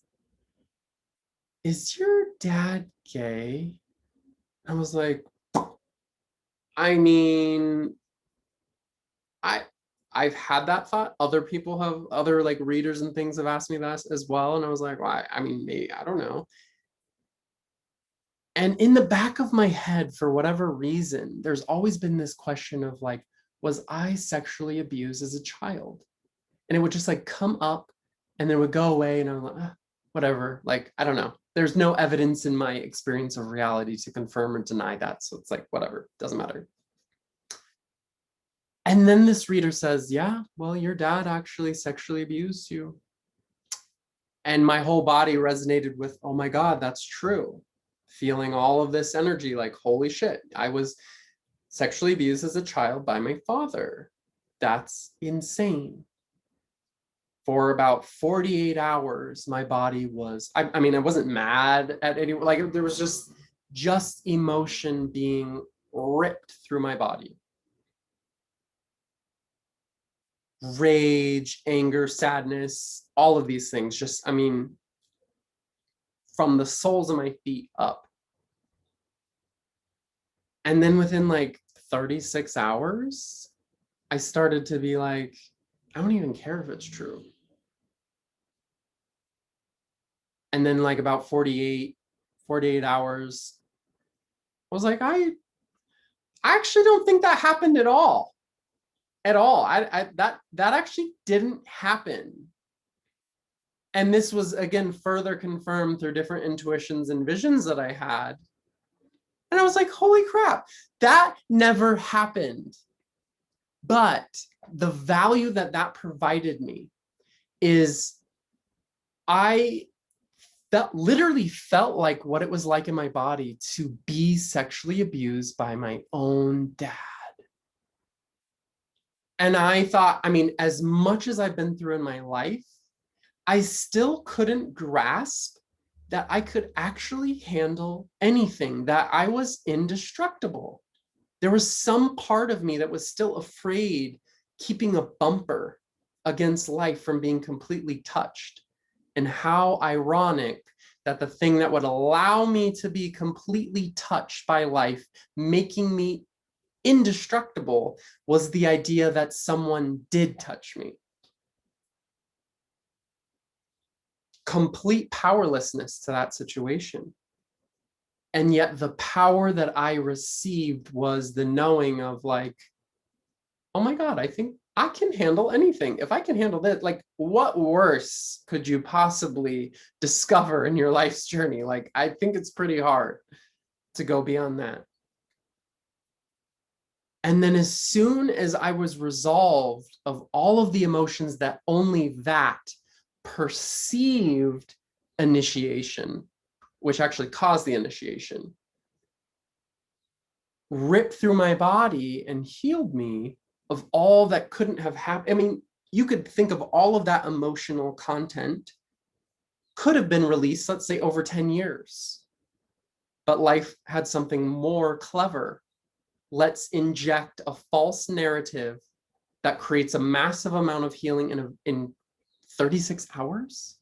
"Is your dad gay?" I was like, I mean, I've had that thought. Other people have, other like readers and things have asked me that as well. And I was like, well, I mean, maybe, I don't know. And in the back of my head, for whatever reason, there's always been this question of like, was I sexually abused as a child? And it would just like come up and then would go away. And I'm like, whatever. Like, I don't know. There's no evidence in my experience of reality to confirm or deny that. So it's like, whatever, doesn't matter. And then this reader says, yeah, well, your dad actually sexually abused you. And my whole body resonated with, oh my God, that's true. Feeling all of this energy, like, holy shit, I was sexually abused as a child by my father. That's insane. For about 48 hours, my body was, I mean, I wasn't mad at anyone, like there was just emotion being ripped through my body. Rage, anger, sadness, all of these things, just, I mean, from the soles of my feet up. And then within like 36 hours, I started to be like, I don't even care if it's true. And then like about 48 hours, I was like, I actually don't think that happened at all. At all. That actually didn't happen. And this was, again, further confirmed through different intuitions and visions that I had. And I was like, holy crap, that never happened. But the value that that provided me is I literally felt like what it was like in my body to be sexually abused by my own dad. And I thought, I mean, as much as I've been through in my life, I still couldn't grasp that I could actually handle anything, that I was indestructible. There was some part of me that was still afraid, keeping a bumper against life from being completely touched. And how ironic that the thing that would allow me to be completely touched by life, making me indestructible, was the idea that someone did touch me. Complete powerlessness to that situation. And yet the power that I received was the knowing of like, oh my God, I think I can handle anything. If I can handle this, like what worse could you possibly discover in your life's journey? Like, I think it's pretty hard to go beyond that. And then as soon as I was resolved of all of the emotions that only that perceived initiation, which actually caused the initiation, ripped through my body and healed me of all that couldn't have happened. I mean, you could think of all of that emotional content could have been released, let's say, over 10 years. But life had something more clever. Let's inject a false narrative that creates a massive amount of healing in 36 hours.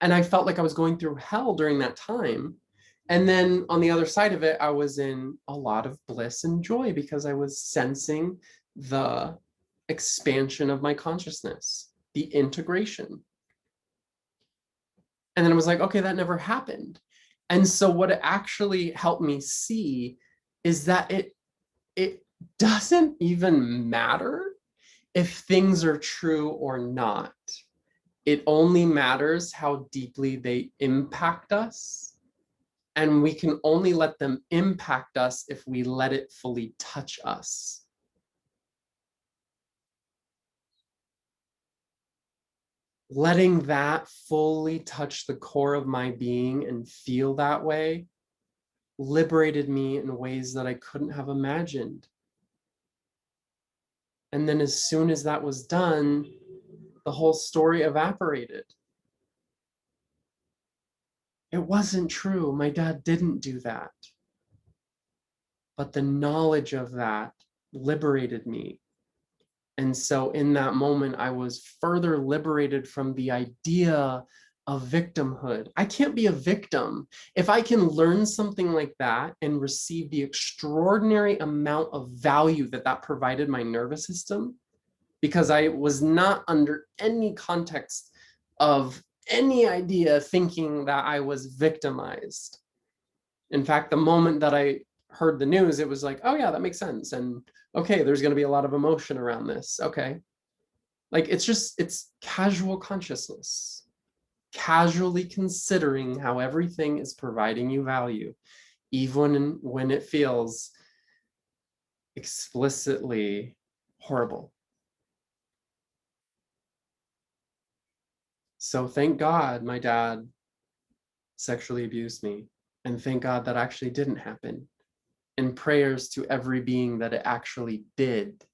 And I felt like I was going through hell during that time. And then on the other side of it, I was in a lot of bliss and joy because I was sensing the expansion of my consciousness, the integration. And then I was like, okay, that never happened. And so what it actually helped me see is that it doesn't even matter if things are true or not. It only matters how deeply they impact us. And we can only let them impact us if we let it fully touch us. Letting that fully touch the core of my being and feel that way liberated me in ways that I couldn't have imagined. And then as soon as that was done, the whole story evaporated. It wasn't true. My dad didn't do that. But the knowledge of that liberated me. And so in that moment, I was further liberated from the idea of victimhood. I can't be a victim. If I can learn something like that and receive the extraordinary amount of value that that provided my nervous system, because I was not under any context of any idea thinking that I was victimized. In fact, the moment that I heard the news, it was like, oh yeah, that makes sense. And okay, there's going to be a lot of emotion around this. Okay. Like it's casual consciousness, casually considering how everything is providing you value, even when it feels explicitly horrible. So thank God my dad sexually abused me, and thank God that actually didn't happen. And prayers to every being that it actually did.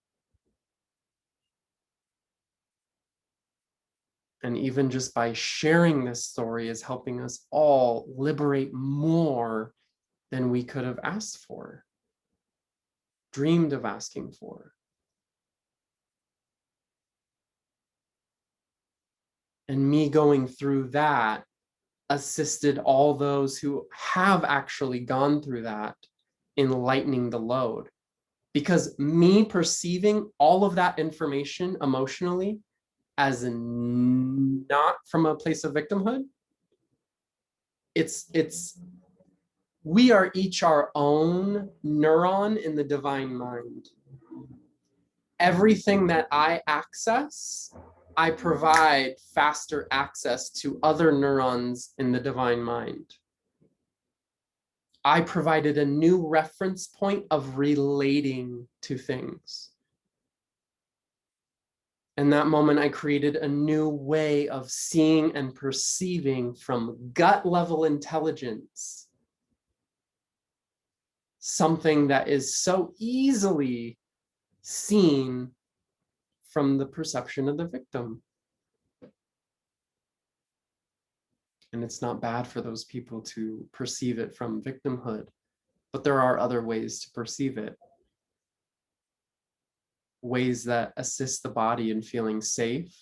And even just by sharing this story is helping us all liberate more than we could have asked for, dreamed of asking for. And me going through that assisted all those who have actually gone through that in lightening the load. Because me perceiving all of that information emotionally as not from a place of victimhood, it's we are each our own neuron in the divine mind. Everything that I access, I provide faster access to other neurons in the divine mind. I provided a new reference point of relating to things. In that moment, I created a new way of seeing and perceiving from gut level intelligence, something that is so easily seen from the perception of the victim. And it's not bad for those people to perceive it from victimhood, but there are other ways to perceive it. Ways that assist the body in feeling safe,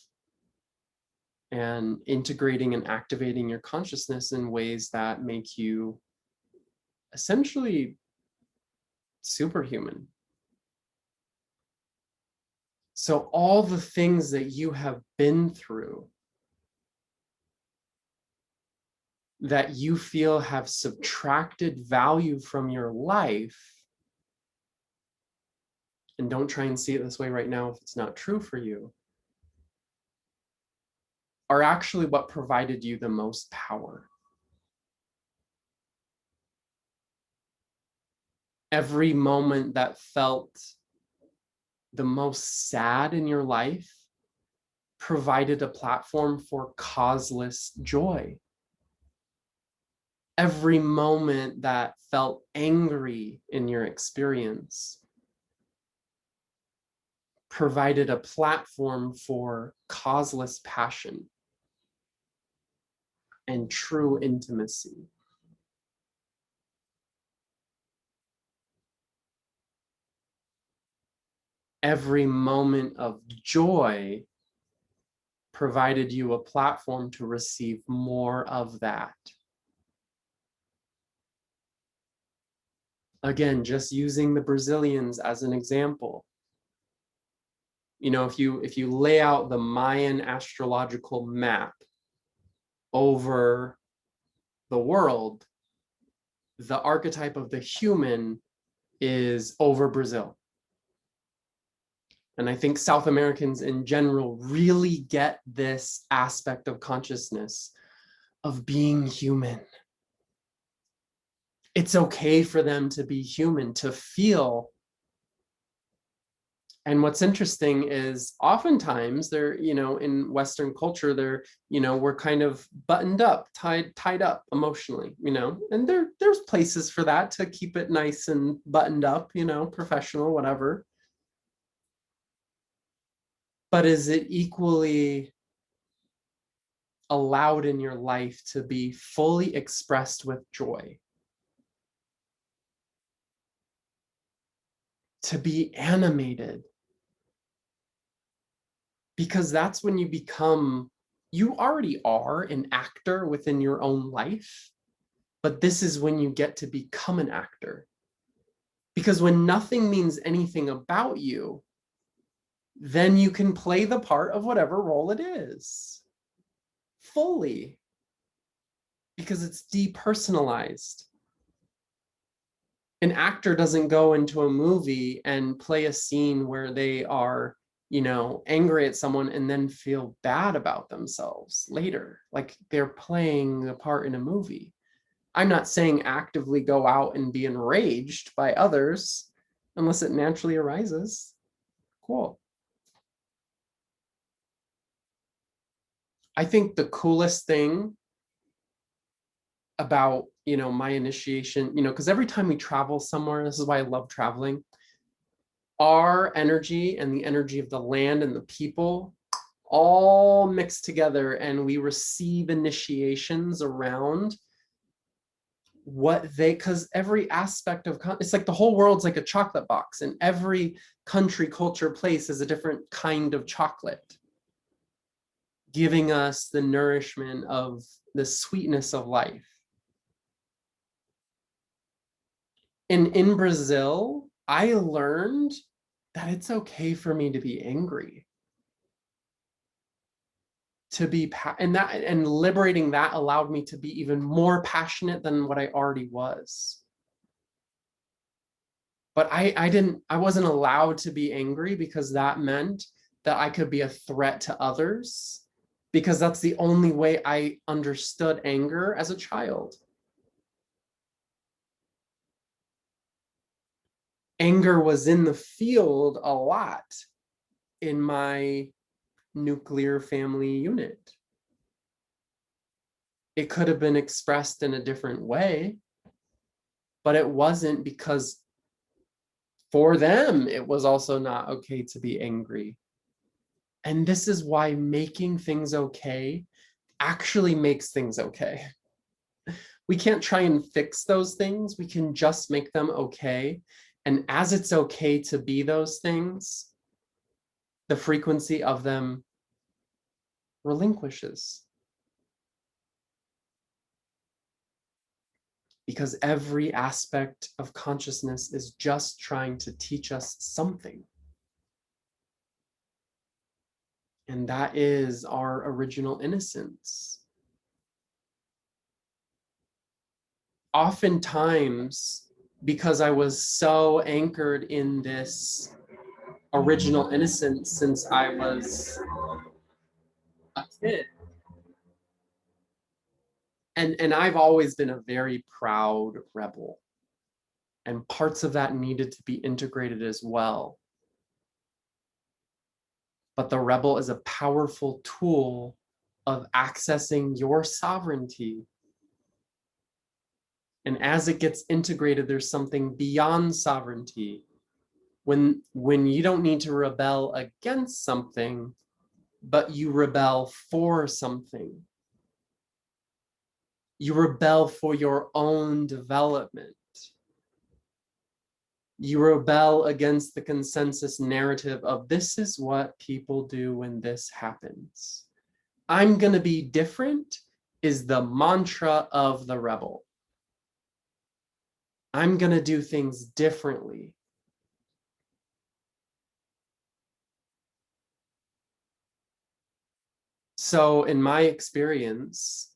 and integrating and activating your consciousness in ways that make you essentially superhuman. So all the things that you have been through that you feel have subtracted value from your life, and don't try and see it this way right now if it's not true for you, are actually what provided you the most power. Every moment that felt the most sad in your life provided a platform for causeless joy. Every moment that felt angry in your experience provided a platform for causeless passion and true intimacy. Every moment of joy provided you a platform to receive more of that. Again, just using the Brazilians as an example. You know, if you lay out the Mayan astrological map over the world, the archetype of the human is over Brazil. And I think South Americans in general really get this aspect of consciousness of being human. It's okay for them to be human, to feel. And what's interesting is oftentimes they're, you know, in Western culture, they're, you know, we're kind of buttoned up, tied up emotionally, you know, and there's places for that to keep it nice and buttoned up, you know, professional, whatever. But is it equally allowed in your life to be fully expressed with joy? To be animated? Because that's when you become, you already are an actor within your own life, but this is when you get to become an actor. Because when nothing means anything about you, then you can play the part of whatever role it is fully, because it's depersonalized. An actor doesn't go into a movie and play a scene where they are, you know, angry at someone and then feel bad about themselves later, like they're playing the part in a movie. I'm not saying actively go out and be enraged by others unless it naturally arises. Cool. I think the coolest thing about, you know, my initiation, you know, because every time we travel somewhere, this is why I love traveling, our energy and the energy of the land and the people all mix together, and we receive initiations around what they, because every aspect of, it's like the whole world's like a chocolate box, and every country, culture, place is a different kind of chocolate, giving us the nourishment of the sweetness of life. And in Brazil, I learned that it's okay for me to be angry. To be and liberating that allowed me to be even more passionate than what I already was. But I wasn't allowed to be angry because that meant that I could be a threat to others, because that's the only way I understood anger as a child. Anger was in the field a lot in my nuclear family unit. It could have been expressed in a different way, but it wasn't, because for them, it was also not okay to be angry. And this is why making things okay actually makes things okay. We can't try and fix those things. We can just make them okay. And as it's okay to be those things, the frequency of them relinquishes. Because every aspect of consciousness is just trying to teach us something. And that is our original innocence. Oftentimes, because I was so anchored in this original innocence since I was a kid, and I've always been a very proud rebel, and parts of that needed to be integrated as well. But the rebel is a powerful tool of accessing your sovereignty. And as it gets integrated, there's something beyond sovereignty. When you don't need to rebel against something, but you rebel for something. You rebel for your own development. You rebel against the consensus narrative of this is what people do when this happens. I'm going to be different is the mantra of the rebel. I'm going to do things differently. So in my experience,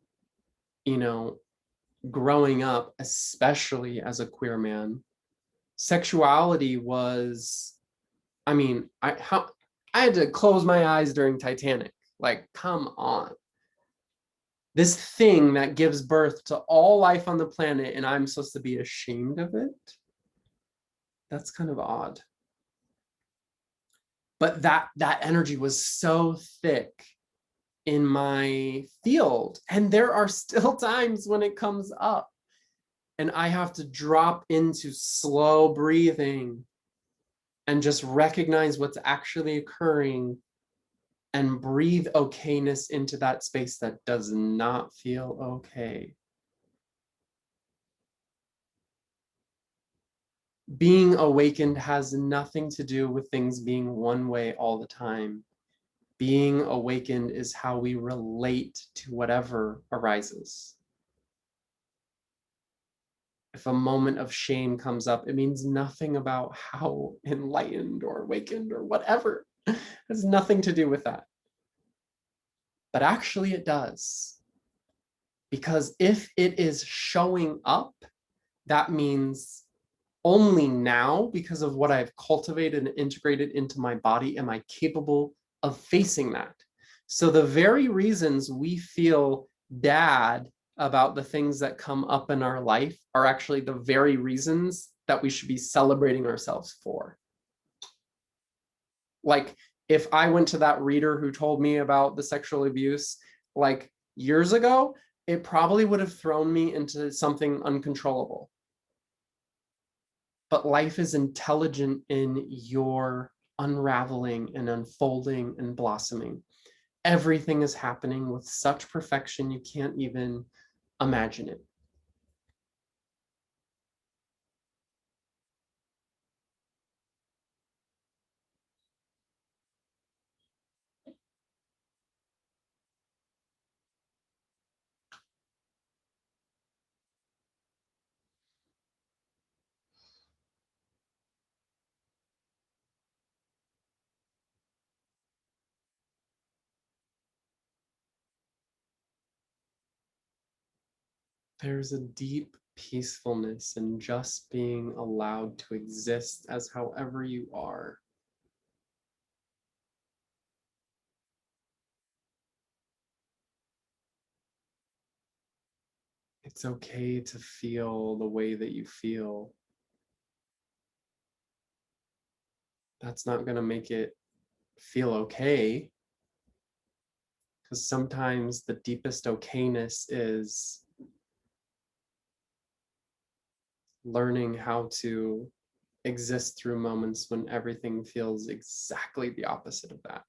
you know, growing up, especially as a queer man, sexuality was, I mean, I had to close my eyes during Titanic. Like, come on. This thing that gives birth to all life on the planet, and I'm supposed to be ashamed of it? That's kind of odd. But that energy was so thick in my field, and there are still times when it comes up, and I have to drop into slow breathing and just recognize what's actually occurring and breathe okayness into that space that does not feel okay. Being awakened has nothing to do with things being one way all the time. Being awakened is how we relate to whatever arises. If a moment of shame comes up, it means nothing about how enlightened or awakened or whatever. It has nothing to do with that. But actually it does. Because if it is showing up, that means only now, because of what I've cultivated and integrated into my body, am I capable of facing that. So the very reasons we feel bad about the things that come up in our life are actually the very reasons that we should be celebrating ourselves for. Like, if I went to that reader who told me about the sexual abuse like years ago, it probably would have thrown me into something uncontrollable. But life is intelligent in your unraveling and unfolding and blossoming. Everything is happening with such perfection you can't even imagine it. There's a deep peacefulness in just being allowed to exist as however you are. It's okay to feel the way that you feel. That's not going to make it feel okay, because sometimes the deepest okayness is learning how to exist through moments when everything feels exactly the opposite of that.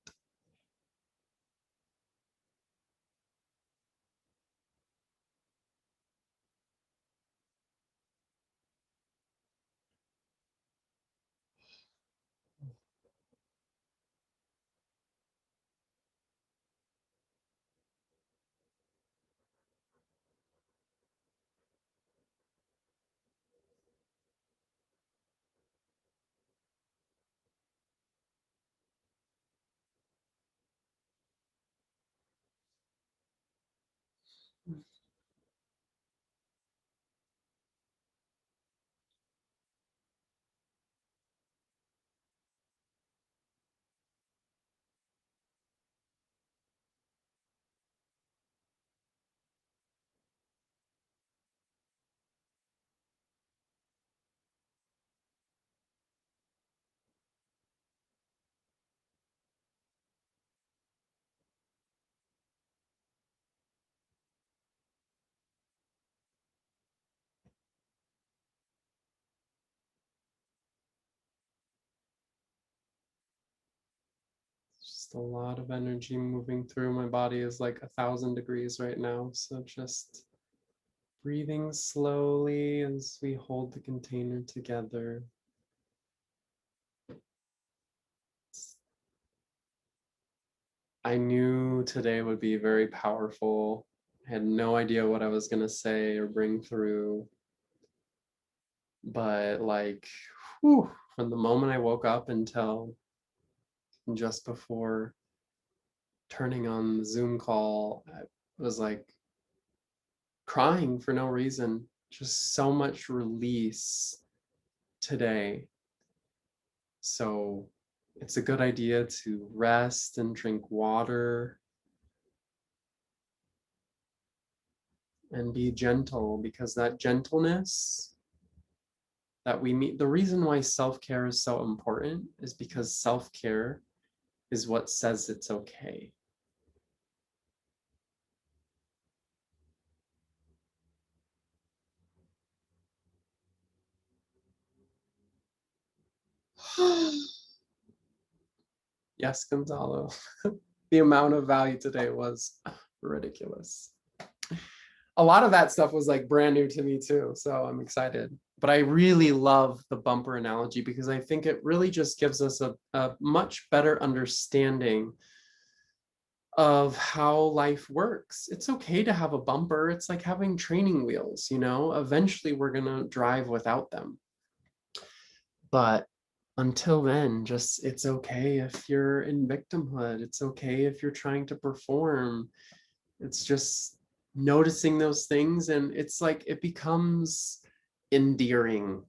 Just a lot of energy moving through. My body is like 1,000 degrees right now. So just breathing slowly as we hold the container together. I knew today would be very powerful. I had no idea what I was going to say or bring through. But like, whew, from the moment I woke up until just before turning on the Zoom call, I was like crying for no reason. Just so much release today. So it's a good idea to rest and drink water and be gentle, because that gentleness that we meet, the reason why self-care is so important is because self-care is what says it's okay. Yes, Gonzalo. The amount of value today was ridiculous. A lot of that stuff was like brand new to me too, so I'm excited. But I really love the bumper analogy because I think it really just gives us a much better understanding of how life works. It's okay to have a bumper. It's like having training wheels, you know? Eventually we're gonna drive without them. But until then, just it's okay if you're in victimhood. It's okay if you're trying to perform. It's just noticing those things, and it's like it becomes endearing.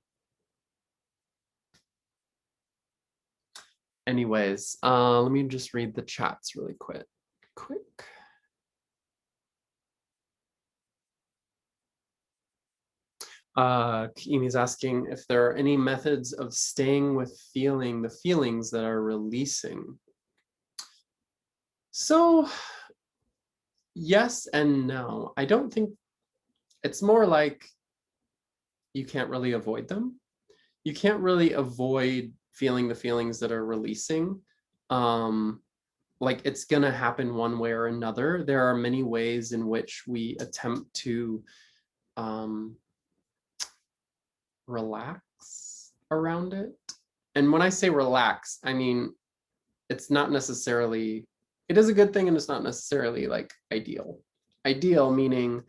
Anyways, let me just read the chats really quick. Kimi's asking if there are any methods of staying with feeling the feelings that are releasing. So yes and no. I don't think, it's more like you can't really avoid them. You can't really avoid feeling the feelings that are releasing. Like it's gonna happen one way or another. There are many ways in which we attempt to relax around it. And when I say relax, I mean, it's not necessarily, it is a good thing and it's not necessarily like ideal. Ideal meaning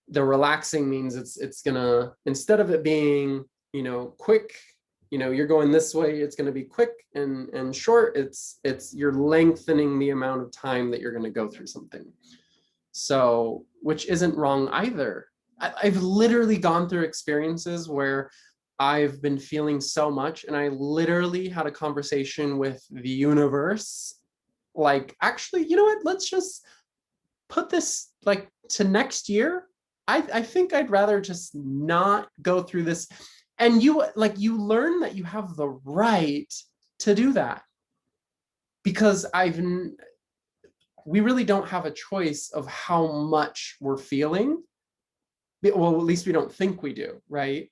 the relaxing means it's gonna, instead of it being, you know, quick, you know, you're going this way, it's going to be quick and short. It's you're lengthening the amount of time that you're going to go through something. So, which isn't wrong either. I've literally gone through experiences where I've been feeling so much and I literally had a conversation with the universe. Like, actually, you know what? Let's just put this like to next year. I think I'd rather just not go through this. And you learn that you have the right to do that, because we really don't have a choice of how much we're feeling. Well, at least we don't think we do, right?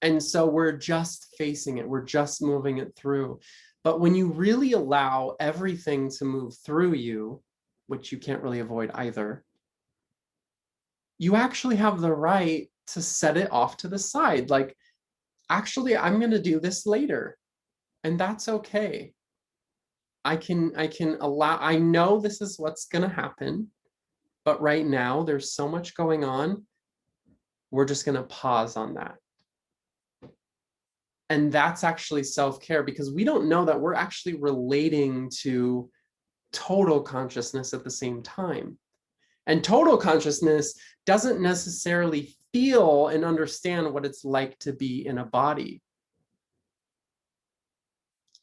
And so we're just facing it. We're just moving it through. But when you really allow everything to move through you, which you can't really avoid either, you actually have the right to set it off to the side. Like, actually, I'm going to do this later, and that's okay. I can allow, I know this is what's going to happen, but right now there's so much going on. We're just going to pause on that. And that's actually self-care, because we don't know that we're actually relating to total consciousness at the same time. And total consciousness doesn't necessarily feel and understand what it's like to be in a body.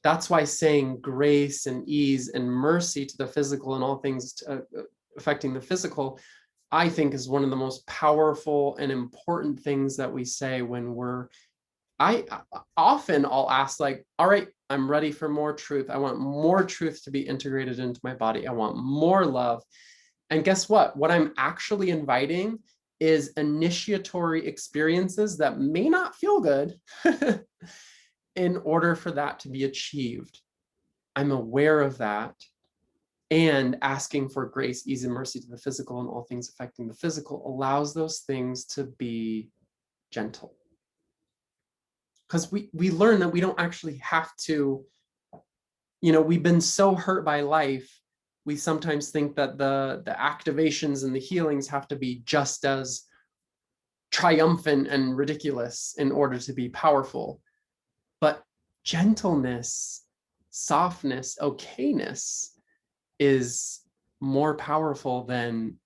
That's why saying grace and ease and mercy to the physical and all things affecting the physical, I think, is one of the most powerful and important things that we say when we're, I'll ask, like, all right, I'm ready for more truth. I want more truth to be integrated into my body. I want more love. And guess what? What I'm actually inviting is initiatory experiences that may not feel good in order for that to be achieved. I'm aware of that, and asking for grace, ease, and mercy to the physical and all things affecting the physical allows those things to be gentle. Because we learn that we don't actually have to, we've been so hurt by life, we sometimes think that the activations and the healings have to be just as triumphant and ridiculous in order to be powerful. But gentleness, softness, okayness is more powerful than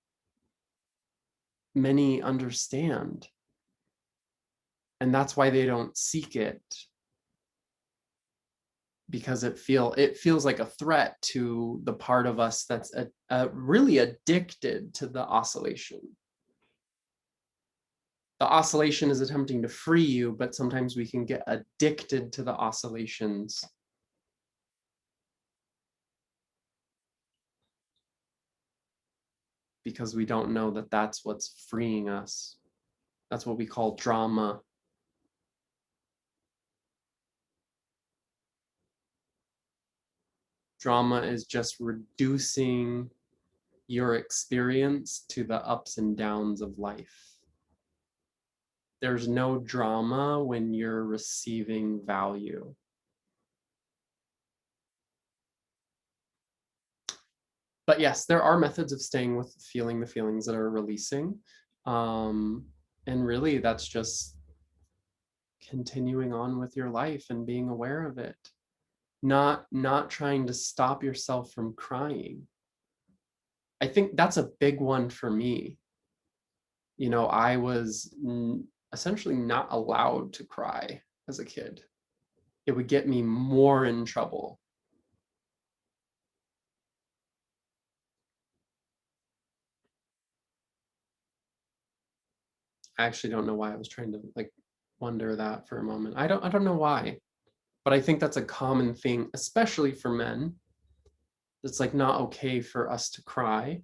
many understand. And that's why they don't seek it, because it feels like a threat to the part of us that's really addicted to the oscillation. The oscillation is attempting to free you, but sometimes we can get addicted to the oscillations. Because we don't know that that's what's freeing us. That's what we call drama. Drama is just reducing your experience to the ups and downs of life. There's no drama when you're receiving value. But yes, there are methods of staying with feeling the feelings that are releasing. And really, that's just continuing on with your life and being aware of it. Not trying to stop yourself from crying. I think that's a big one for me. I was essentially not allowed to cry as a kid. It would get me more in trouble. I actually don't know why I was trying to wonder that for a moment. I don't know why, but I think that's a common thing, especially for men. It's not okay for us to cry.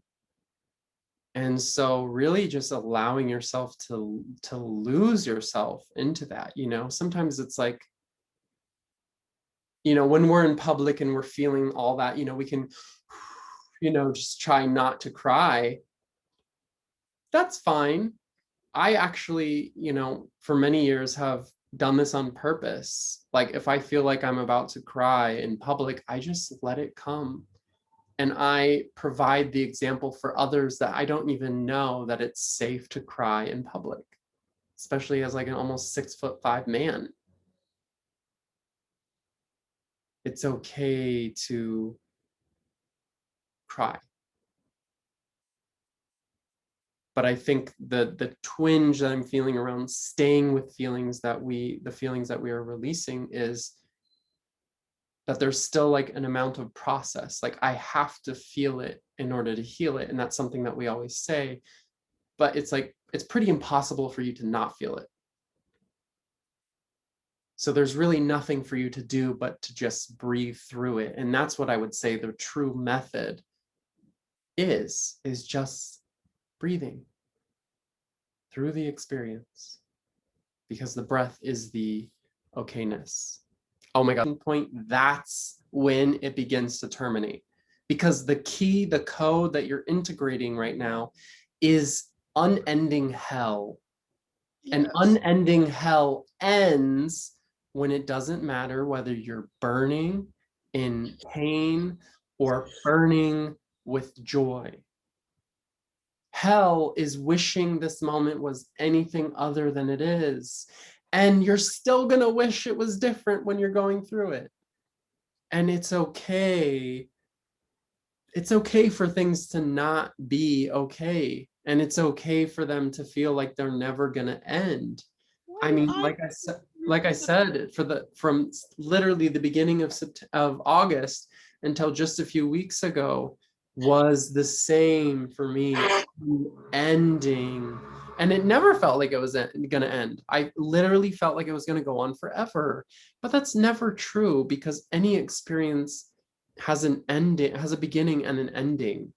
And so really just allowing yourself to lose yourself into that, sometimes it's when we're in public and we're feeling all that, we can, just try not to cry. That's fine. I actually, for many years have done this on purpose. If I feel like I'm about to cry in public, I just let it come. And I provide the example for others that I don't even know that it's safe to cry in public, especially as an almost 6'5" man. It's okay to cry. But I think the twinge that I'm feeling around staying with the feelings that we are releasing is that there's still an amount of process. I have to feel it in order to heal it. And that's something that we always say, but it's pretty impossible for you to not feel it. So there's really nothing for you to do but to just breathe through it. And that's what I would say the true method is just breathing through the experience, because the breath is the okayness. Oh my God, point, that's when it begins to terminate. Because the key, the code that you're integrating right now is unending hell. Yes. And unending hell ends when it doesn't matter whether you're burning in pain or burning with joy. Hell is wishing this moment was anything other than it is. And you're still going to wish it was different when you're going through it. And it's okay. it's okay for things to not be okay. And it's okay for them to feel like they're never going to end. Why I do mean, I like I ruin the said, from literally the beginning of August until just a few weeks ago was the same for me, ending. And it never felt like it was going to end. I literally felt like it was going to go on forever. But that's never true, because any experience has an ending, has a beginning and an ending.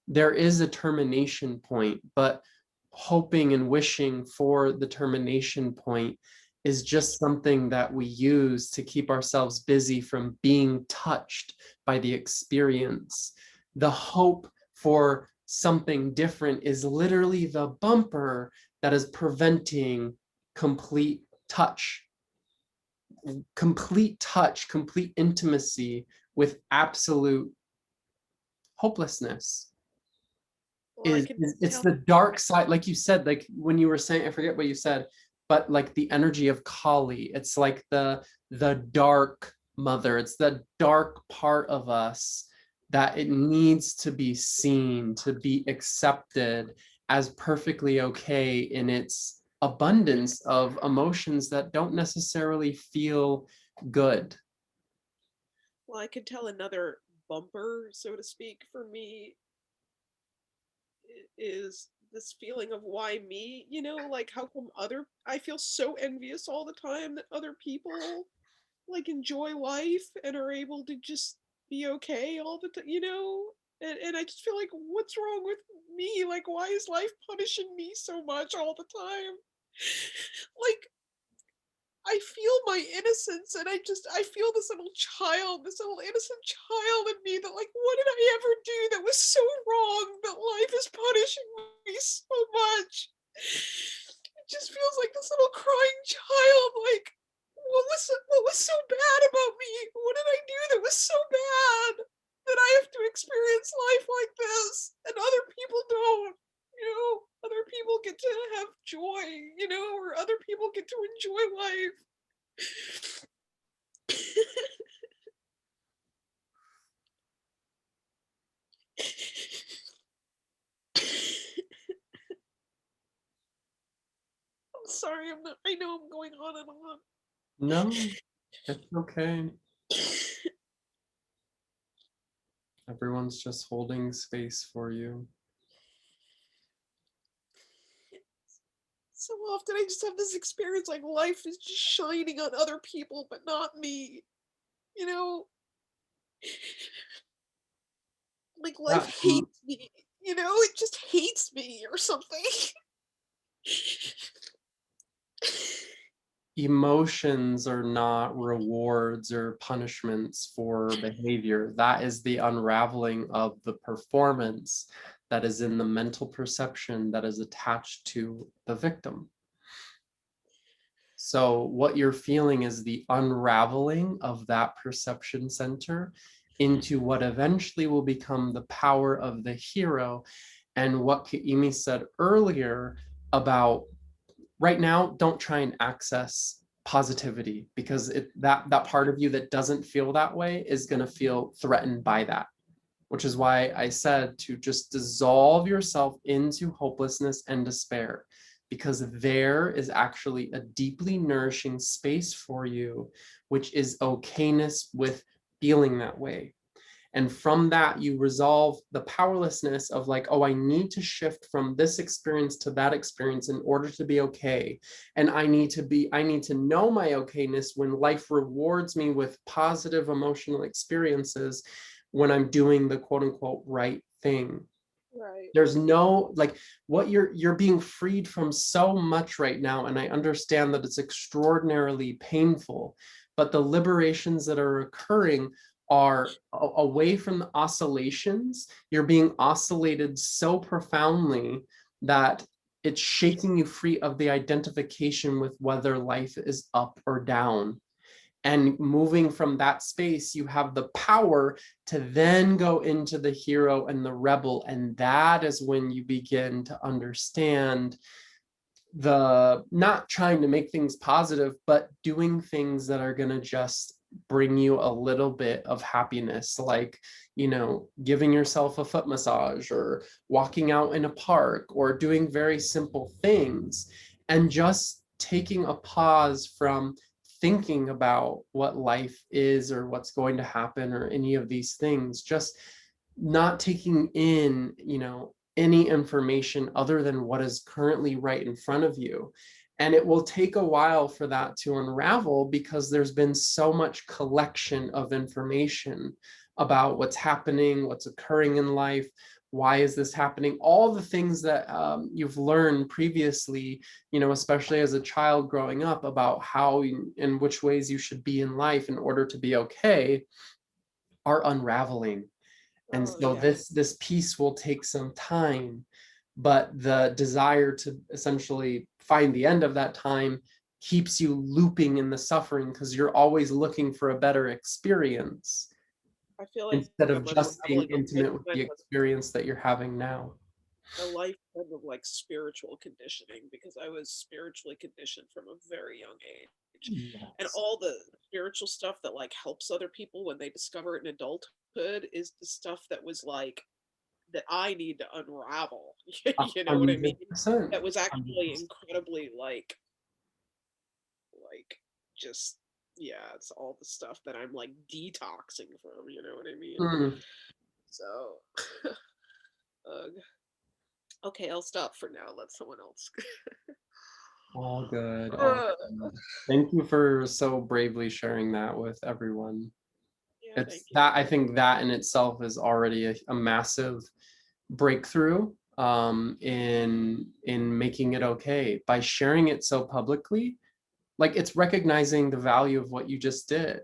There is a termination point, but hoping and wishing for the termination point is just something that we use to keep ourselves busy from being touched by the experience. The hope for something different is literally the bumper that is preventing complete touch, complete intimacy with absolute hopelessness. well, I is, can is it's tell. the dark side, like you said, like when you were saying, I forget what you said, but like the energy of Kali, it's like the dark mother, it's the dark part of us that it needs to be seen, to be accepted as perfectly okay in its abundance of emotions that don't necessarily feel good. Well, I can tell another bumper, so to speak, for me is this feeling of why me, like how come other I feel so envious all the time that other people like enjoy life and are able to just be okay all the time. And I just feel like what's wrong with me? Like why is life punishing me so much all the time? Like I feel my innocence and I feel this little child, this little innocent child in me that like what did I ever do that was so wrong that life is punishing me so much? It just feels like this little crying child like what was so bad about me? What did I do that was so bad that I have to experience life like this and other people don't? Other people get to have joy, or other people get to enjoy life. I'm sorry, I know I'm going on and on. No, it's okay. Everyone's just holding space for you. So often I just have this experience like life is just shining on other people, but not me. You know, like life Yeah, hates me. It just hates me or something. emotions are not rewards or punishments for behavior. That is the unraveling of the performance that is in the mental perception that is attached to the victim. So, what you're feeling is the unraveling of that perception center into what eventually will become the power of the hero. And what Kaimi said earlier about right now, don't try and access positivity, because that part of you that doesn't feel that way is going to feel threatened by that, which is why I said to just dissolve yourself into hopelessness and despair, because there is actually a deeply nourishing space for you, which is okayness with feeling that way. And from that, you resolve the powerlessness of like, oh, I need to shift from this experience to that experience in order to be okay. And I need to know my okayness when life rewards me with positive emotional experiences when I'm doing the quote unquote right thing. Right. There's no like what you're being freed from so much right now. And I understand that it's extraordinarily painful, but the liberations that are occurring are away from the oscillations. You're being oscillated so profoundly that it's shaking you free of the identification with whether life is up or down. And moving from that space, you have the power to then go into the hero and the rebel. And that is when you begin to understand the not trying to make things positive, but doing things that are going to just bring you a little bit of happiness, like, you know, giving yourself a foot massage or walking out in a park or doing very simple things, and just taking a pause from thinking about what life is or what's going to happen or any of these things, just not taking in, you know, any information other than what is currently right in front of you. And it will take a while for that to unravel because there's been so much collection of information about what's happening, what's occurring in life, why is this happening, all the things that you've learned previously, you know, especially as a child growing up, about how in which ways you should be in life in order to be okay, are unraveling. And Oh so yeah. this piece will take some time, but the desire to essentially find the end of that time keeps you looping in the suffering because you're always looking for a better experience I feel like instead of I'm just being unraveling a intimate with lifetime the of experience that you're having now. a lifetime of like spiritual conditioning, because I was spiritually conditioned from a very young age. And Yes. all the spiritual stuff that like helps other people when they discover it in adulthood is the stuff that was like that I need to unravel. A You know what I mean? hundred percent. That was actually 100%. incredibly like just yeah, it's all the stuff that I'm like detoxing from, you know what I mean? Mm, So ugh. Okay, I'll stop for now. Let someone else. all good, all Uh, good. Thank you for so bravely sharing that with everyone. yeah, It's thank you. that, I think that in itself is already a massive breakthrough in making it okay by sharing it so publicly. Like, it's recognizing the value of what you just did.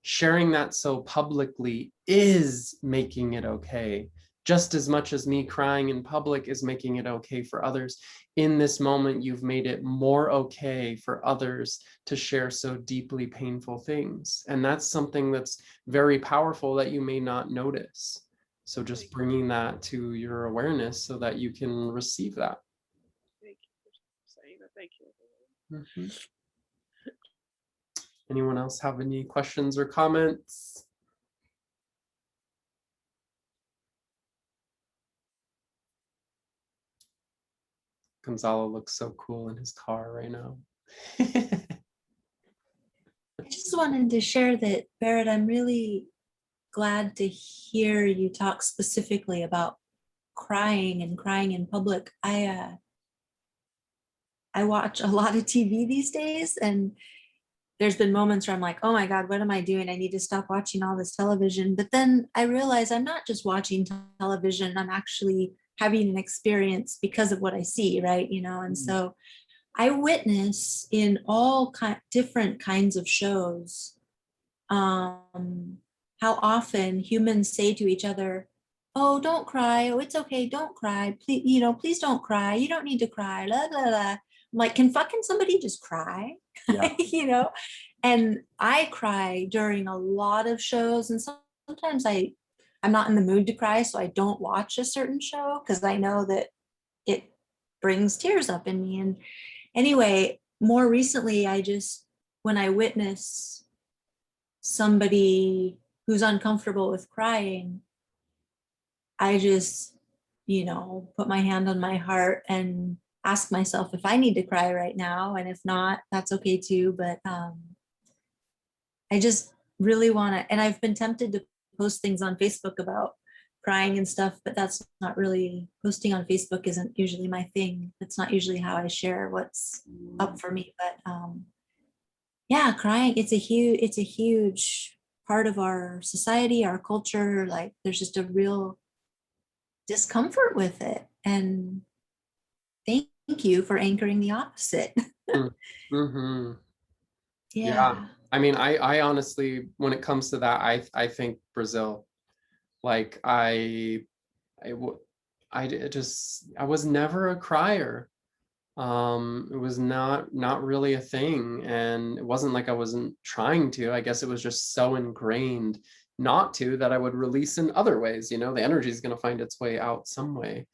Sharing that so publicly is making it okay, just as much as me crying in public is making it okay for others. In this moment, you've made it more okay for others to share so deeply painful things. And that's something that's very powerful that you may not notice. So just Thank you. bringing that to your awareness so that you can receive that. Thank you for saying that. Thank you. Mhm. Anyone else have any questions or comments? Gonzalo looks so cool in his car right now. I just wanted to share that, Barrett, I'm really glad to hear you talk specifically about crying and crying in public. I watch a lot of TV these days, and there's been moments where I'm like, oh my God, what am I doing? I need to stop watching all this television. But then I realize I'm not just watching television, I'm actually having an experience because of what I see, right? You know, and so I witness in all different kinds of shows how often humans say to each other, oh, don't cry, oh, it's okay, don't cry, please, you know, please don't cry, you don't need to cry, la la la. I'm like, can fucking somebody just cry? Yeah. You know, and I cry during a lot of shows, and sometimes I'm not in the mood to cry, so I don't watch a certain show because I know that it brings tears up in me. And anyway, more recently, when I witness somebody who's uncomfortable with crying, I just, you know, put my hand on my heart and ask myself if I need to cry right now. And if not, that's okay too. But I just really want to, and I've been tempted to post things on Facebook about crying and stuff, but that's not really, posting on Facebook isn't usually my thing. It's not usually how I share what's up for me. But yeah, crying, it's a huge part of our society, our culture. Like there's just a real discomfort with it. And thank you for anchoring the opposite. Mm-hmm. Yeah. Yeah. I mean, I honestly, when it comes to that, I think Brazil. Like I w- I was never a crier. It was not really a thing, and it wasn't like I wasn't trying to. I guess it was just so ingrained not to that I would release in other ways. You know, the energy is going to find its way out some way.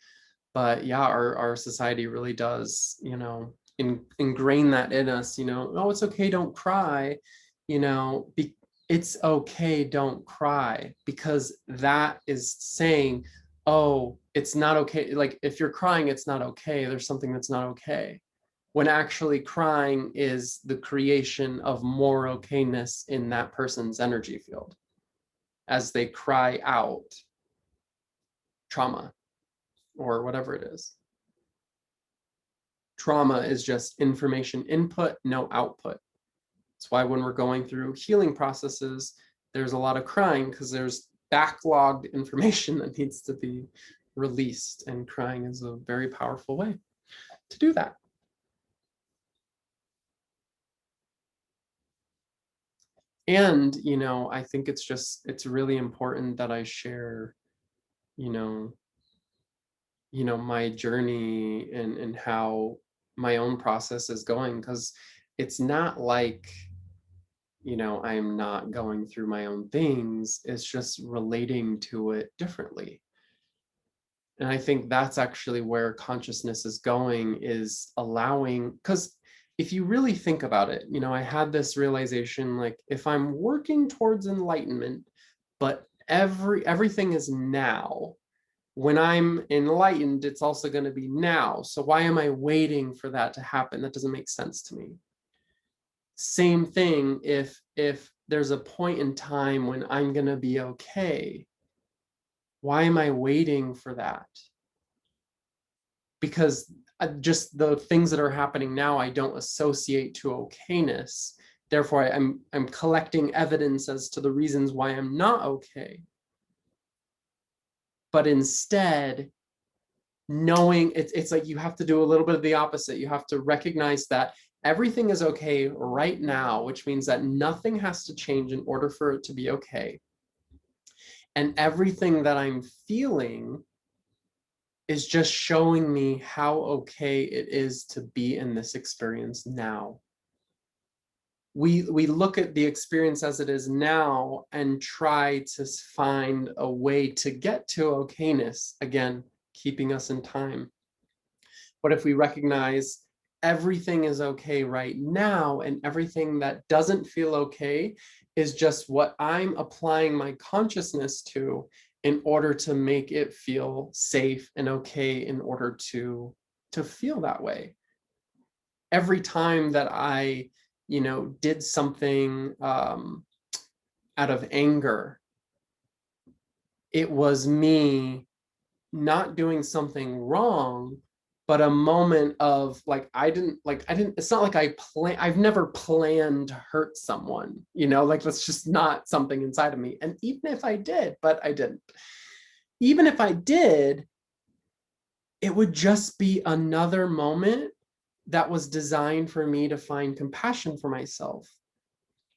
But yeah, our society really does, you know, ingrain that in us. You know, oh, it's okay, don't cry. You know, it's okay, don't cry, because that is saying, oh, it's not okay. Like if you're crying, it's not okay. There's something that's not okay. When actually crying is the creation of more okayness in that person's energy field as they cry out trauma or whatever it is. Trauma is just information input, no output. That's why when we're going through healing processes, there's a lot of crying, because there's backlogged information that needs to be released, and crying is a very powerful way to do that. And, you know, I think it's really important that I share, you know, my journey and how my own process is going, because it's not like, you know, I'm not going through my own things. It's just relating to it differently. And I think that's actually where consciousness is going, is allowing, because if you really think about it, you know, I had this realization, like if I'm working towards enlightenment, but everything is now, when I'm enlightened, it's also going to be now. So why am I waiting for that to happen? That doesn't make sense to me. Same thing, if there's a point in time when I'm going to be okay, why am I waiting for that? Because just the things that are happening now, I don't associate to okayness. Therefore, I'm collecting evidence as to the reasons why I'm not okay. But instead, knowing it's like you have to do a little bit of the opposite. You have to recognize that everything is okay right now, which means that nothing has to change in order for it to be okay. And everything that I'm feeling is just showing me how okay it is to be in this experience now. We look at the experience as it is now and try to find a way to get to okayness, again, keeping us in time. But if we recognize everything is okay right now, and everything that doesn't feel okay is just what I'm applying my consciousness to in order to make it feel safe and okay, in order to feel that way. Every time that I, you know, did something out of anger, it was me not doing something wrong, but a moment of like, it's not like I've never planned to hurt someone, you know, like that's just not something inside of me. And even if I did, but I didn't, even if I did, it would just be another moment that was designed for me to find compassion for myself.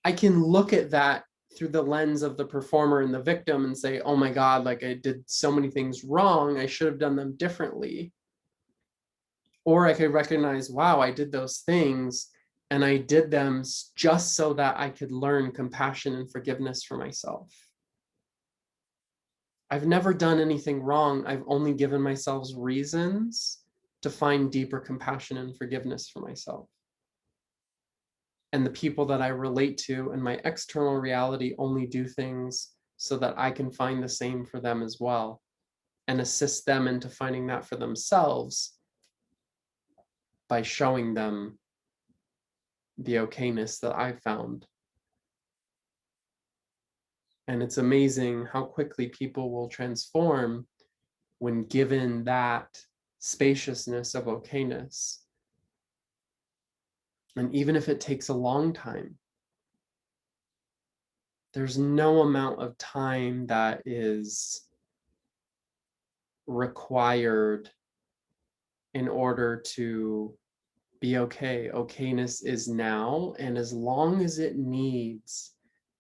I can look at that through the lens of the performer and the victim and say, oh my God, like I did so many things wrong. I should have done them differently. Or I could recognize, wow, I did those things and I did them just so that I could learn compassion and forgiveness for myself. I've never done anything wrong. I've only given myself reasons to find deeper compassion and forgiveness for myself. And the people that I relate to in my external reality only do things so that I can find the same for them as well, and assist them into finding that for themselves by showing them the okayness that I found. And it's amazing how quickly people will transform when given that spaciousness of okayness. And even if it takes a long time, there's no amount of time that is required in order to be okay. Okayness is now, and as long as it needs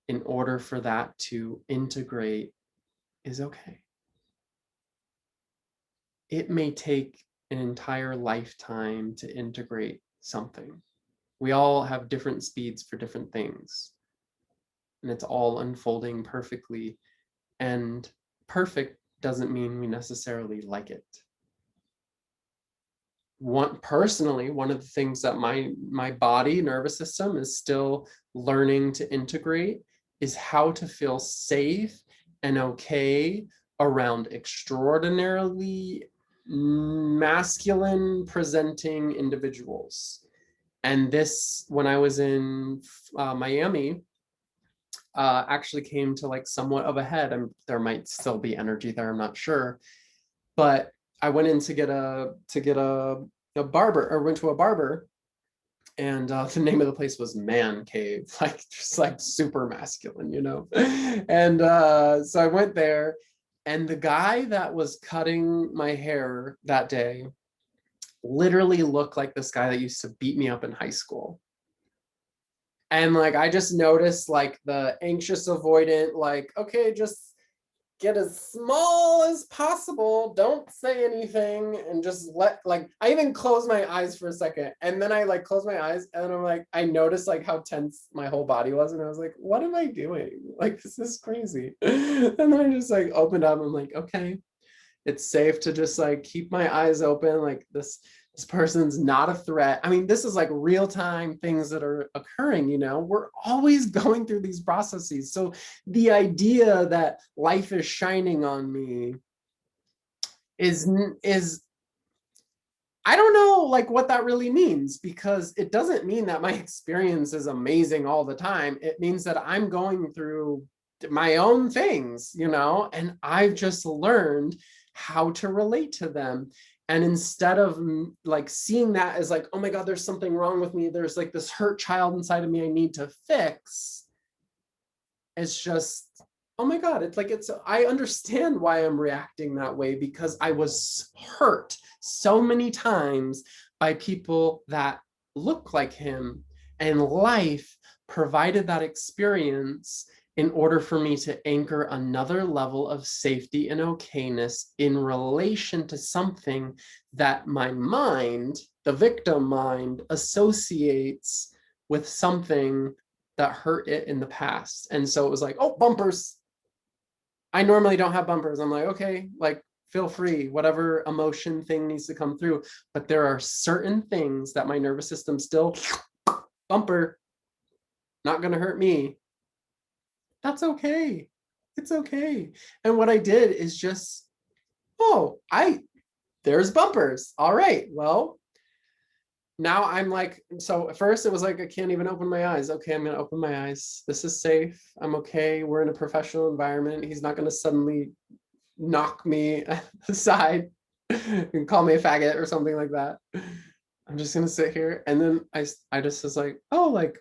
in order for that to integrate, is okay. It may take an entire lifetime to integrate something. We all have different speeds for different things, and it's all unfolding perfectly. And perfect doesn't mean we necessarily like it. Personally, one of the things that my body nervous system is still learning to integrate is how to feel safe and okay around extraordinarily masculine presenting individuals. And this, when I was in Miami, actually came to like somewhat of a head. And there might still be energy there, I'm not sure. But I went in to get a barber, or went to a barber, and the name of the place was Man Cave, like just like super masculine, you know. And so I went there, and the guy that was cutting my hair that day literally looked like this guy that used to beat me up in high school. And like I just noticed like the anxious avoidant, like, okay, just get as small as possible, don't say anything, and just let, like, I even closed my eyes for a second, and then I like closed my eyes, and I'm like, I noticed like how tense my whole body was, and I was like, what am I doing? Like, this is crazy. And then I just like opened up, I'm like, okay, it's safe to just like keep my eyes open, like this person's not a threat. I mean, this is like real time things that are occurring, you know, we're always going through these processes. So the idea that life is shining on me is I don't know like what that really means, because it doesn't mean that my experience is amazing all the time. It means that I'm going through my own things, you know, and I've just learned how to relate to them. And instead of like seeing that as like, oh my God, there's something wrong with me, there's like this hurt child inside of me I need to fix, it's just, oh my God, it's like, I understand why I'm reacting that way, because I was hurt so many times by people that look like him, and life provided that experience in order for me to anchor another level of safety and okayness in relation to something that my mind, the victim mind, associates with something that hurt it in the past. And so it was like, oh, bumpers. I normally don't have bumpers. I'm like, okay, like feel free, whatever emotion thing needs to come through. But there are certain things that my nervous system still, bumper, not gonna hurt me. That's okay. It's okay. And what I did is just, oh, there's bumpers. All right, well, now I'm like, so at first it was like, I can't even open my eyes. Okay, I'm gonna open my eyes. This is safe. I'm okay. We're in a professional environment. He's not gonna suddenly knock me aside and call me a faggot or something like that. I'm just gonna sit here. And then I just was like, oh, like,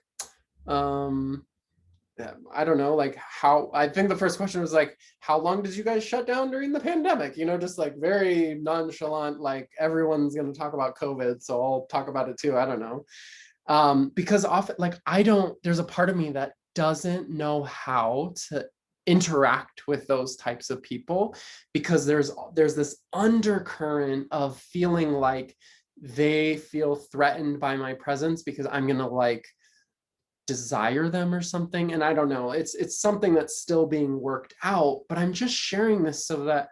I don't know, like how, I think the first question was like, how long did you guys shut down during the pandemic? You know, just like very nonchalant, like everyone's going to talk about COVID, so I'll talk about it too. I don't know. Because often, like, there's a part of me that doesn't know how to interact with those types of people, because there's this undercurrent of feeling like they feel threatened by my presence because I'm going to like desire them or something. And I don't know, it's something that's still being worked out, but I'm just sharing this so that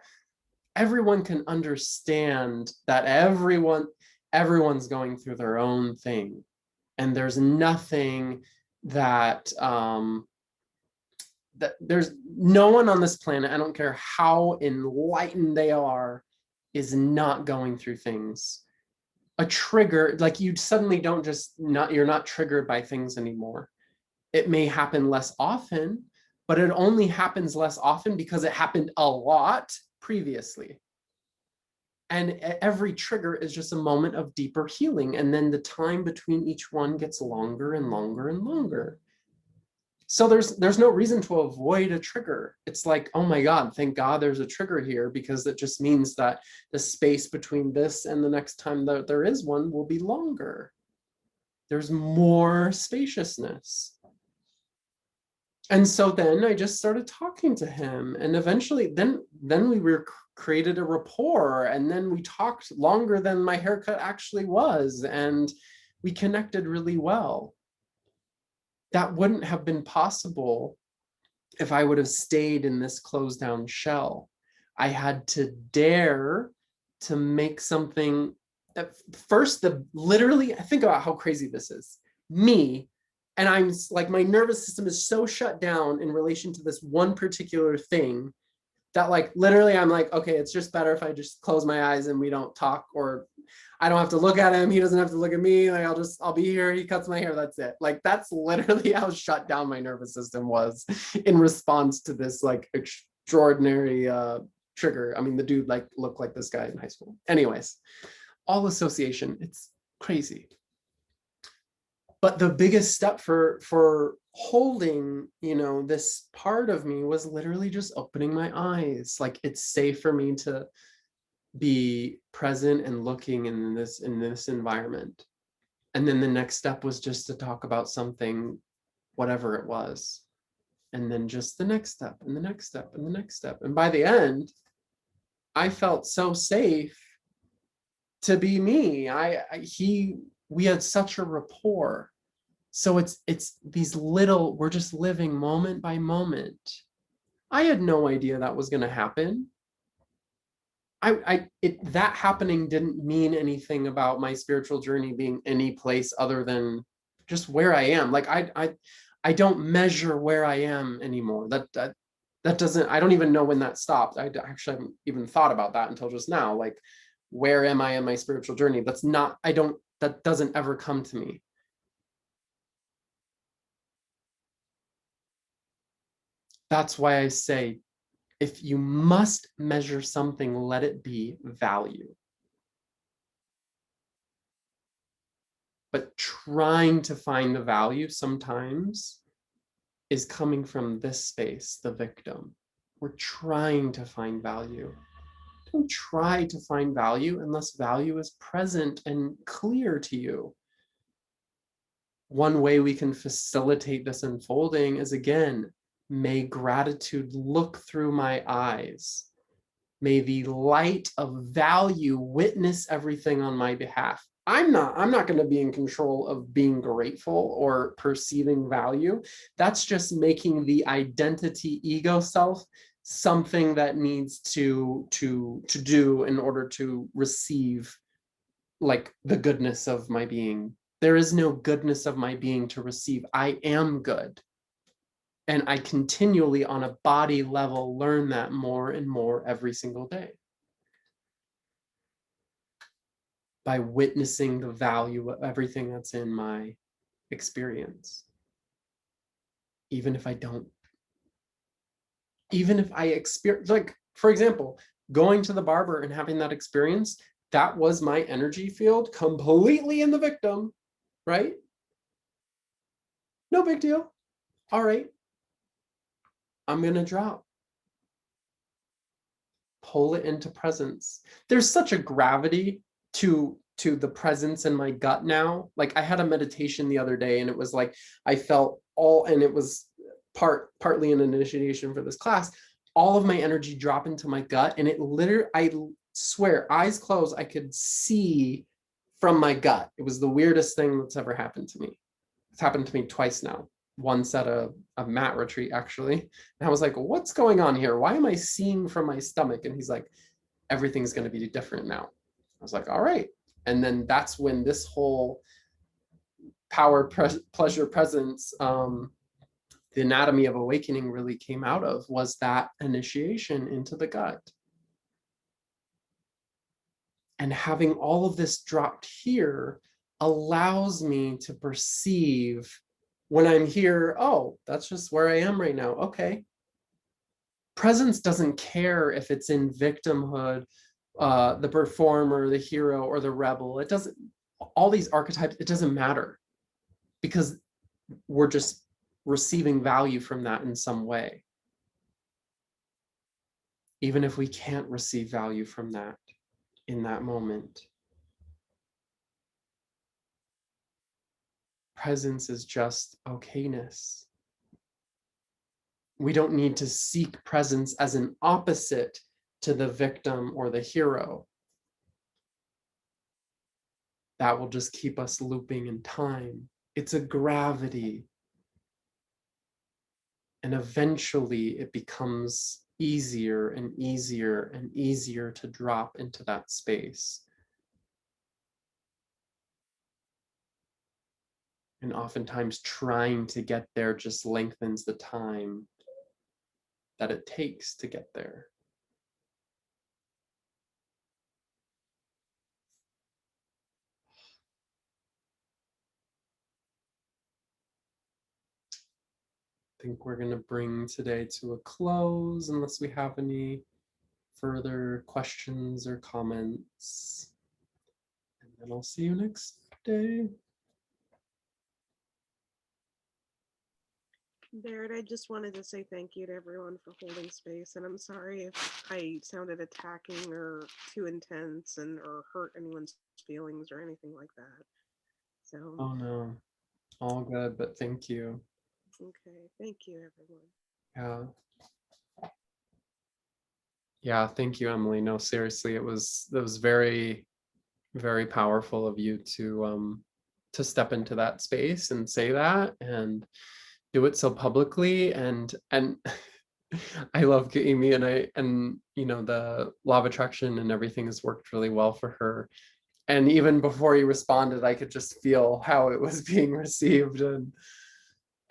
everyone can understand that everyone's going through their own thing, and there's nothing that that there's no one on this planet, I don't care how enlightened they are, is not going through things. A trigger, like you suddenly don't just not, you're not triggered by things anymore. It may happen less often, but it only happens less often because it happened a lot previously. And every trigger is just a moment of deeper healing. And then the time between each one gets longer and longer and longer. So there's no reason to avoid a trigger. It's like, oh my God, thank God there's a trigger here, because it just means that the space between this and the next time that there is one will be longer. There's more spaciousness. And so then I just started talking to him, and eventually then we created a rapport, and then we talked longer than my haircut actually was, and we connected really well. That wouldn't have been possible if I would have stayed in this closed down shell. I had to dare to make something at first, literally, think about how crazy this is. Me And I'm like, my nervous system is so shut down in relation to this one particular thing that like literally I'm like, okay, it's just better if I just close my eyes and we don't talk, or I don't have to look at him, he doesn't have to look at me, like I'll be here, he cuts my hair, that's it. Like that's literally how shut down my nervous system was in response to this like extraordinary trigger. I mean, the dude like looked like this guy in high school. Anyways, all association, it's crazy. But the biggest step for holding, this part of me was literally just opening my eyes. Like it's safe for me to be present and looking in this environment. And then the next step was just to talk about something, whatever it was. And then just the next step and the next step and the next step. And by the end, I felt so safe to be me. We had such a rapport. So it's these little, we're just living moment by moment. I had no idea that was going to happen. That happening didn't mean anything about my spiritual journey being any place other than just where I am. Like I don't measure where I am anymore. That doesn't, I don't even know when that stopped. I actually haven't even thought about that until just now. Like, where am I in my spiritual journey? That doesn't ever come to me. That's why I say, if you must measure something, let it be value. But trying to find the value sometimes is coming from this space, the victim. We're trying to find value. Don't try to find value unless value is present and clear to you. One way we can facilitate this unfolding is, again, may gratitude look through my eyes. May the light of value witness everything on my behalf. I'm not going to be in control of being grateful or perceiving value. That's just making the identity ego self something that needs to do in order to receive like the goodness of my being. There is no goodness of my being to receive. I am good. And I continually on a body level learn that more and more every single day. By witnessing the value of everything that's in my experience. Even if I experience, like, for example, going to the barber and having that experience, that was my energy field completely in the victim, right? No big deal. All right. I'm going to drop. Pull it into presence. There's such a gravity to the presence in my gut now. Like I had a meditation the other day and it was like, I felt and it was partly an initiation for this class, all of my energy drop into my gut. And it literally, I swear, eyes closed, I could see from my gut. It was the weirdest thing that's ever happened to me. It's happened to me twice now. Once at a mat retreat, actually. And I was like, what's going on here? Why am I seeing from my stomach? And he's like, everything's going to be different now. I was like, all right. And then that's when this whole power, pleasure, presence, the anatomy of awakening really came out of, was that initiation into the gut. And having all of this dropped here allows me to perceive when I'm here, oh, that's just where I am right now. Okay. Presence doesn't care if it's in victimhood, the performer, the hero, or the rebel. It doesn't, all these archetypes, it doesn't matter because we're just receiving value from that in some way. Even if we can't receive value from that in that moment. Presence is just okayness. We don't need to seek presence as an opposite to the victim or the hero. That will just keep us looping in time. It's a gravity. And eventually it becomes easier and easier and easier to drop into that space. And oftentimes trying to get there just lengthens the time that it takes to get there. I think we're going to bring today to a close unless we have any further questions or comments. And then I'll see you next day. Barrett, I just wanted to say thank you to everyone for holding space, and I'm sorry if I sounded attacking or too intense and or hurt anyone's feelings or anything like that. So, Oh no, all good, but thank you. okay, thank you, everyone. Yeah. Yeah, thank you, Emily. No, seriously, it was very, very powerful of you to step into that space and say that and do it so publicly. And I love Amy, and you know, the law of attraction and everything has worked really well for her. And even before you responded, I could just feel how it was being received,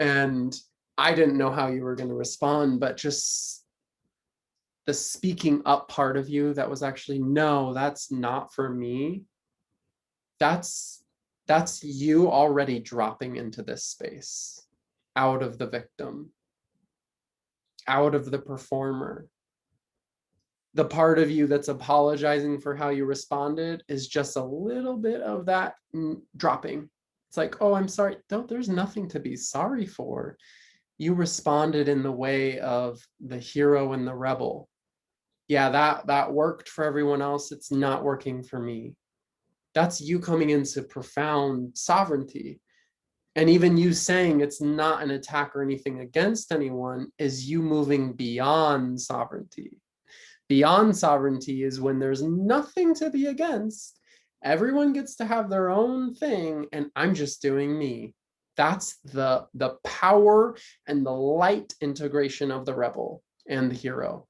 and I didn't know how you were going to respond, but just the speaking up part of you that was actually, no, that's not for me. That's you already dropping into this space, out of the victim, out of the performer. The part of you that's apologizing for how you responded is just a little bit of that dropping. It's like, oh, I'm sorry. No, there's nothing to be sorry for. You responded in the way of the hero and the rebel. Yeah, that worked for everyone else. It's not working for me. That's you coming into profound sovereignty. And even you saying it's not an attack or anything against anyone is you moving beyond sovereignty. Beyond sovereignty is when there's nothing to be against. Everyone gets to have their own thing, and I'm just doing me. That's the power and the light integration of the rebel and the hero.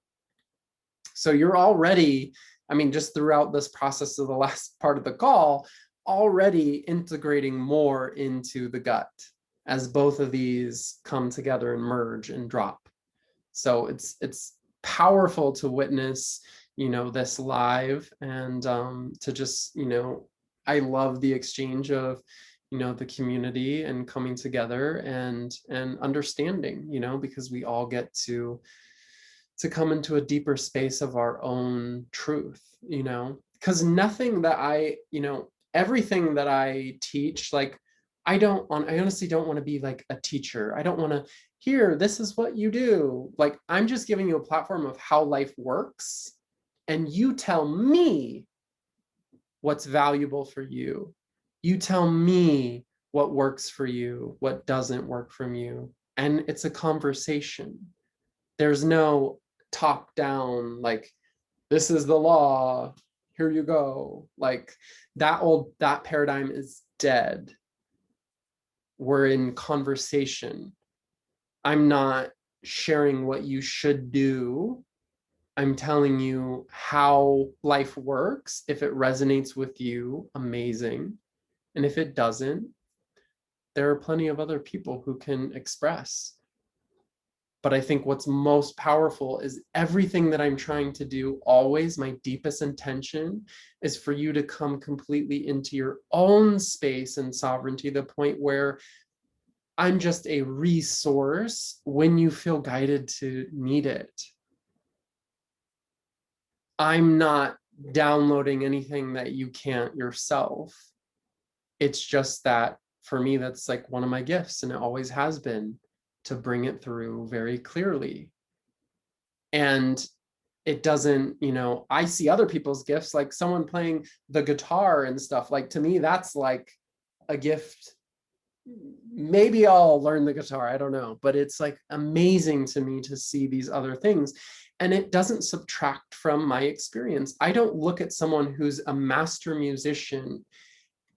So you're already, I mean, just throughout this process of the last part of the call, already integrating more into the gut as both of these come together and merge and drop. So it's powerful to witness, you know, this live, and to just, you know, I love the exchange of, you know, the community and coming together and understanding, you know, because we all get to come into a deeper space of our own truth, you know, because nothing that I, you know, everything that I teach, like, I honestly don't want to be like a teacher. I don't want to, here, this is what you do. Like, I'm just giving you a platform of how life works, and you tell me what's valuable for you. You tell me what works for you, what doesn't work from you. And it's a conversation. There's no top down, like, this is the law, here you go. Like, that paradigm is dead. We're in conversation. I'm not sharing what you should do. I'm telling you how life works. If it resonates with you, amazing. And if it doesn't, there are plenty of other people who can express. But I think what's most powerful is everything that I'm trying to do, always my deepest intention is for you to come completely into your own space and sovereignty, the point where I'm just a resource when you feel guided to need it. I'm not downloading anything that you can't yourself. It's just that for me, that's like one of my gifts, and it always has been, to bring it through very clearly. And it doesn't, you know, I see other people's gifts, like someone playing the guitar and stuff. Like, to me, that's like a gift. Maybe I'll learn the guitar, I don't know, but it's like amazing to me to see these other things. And it doesn't subtract from my experience. I don't look at someone who's a master musician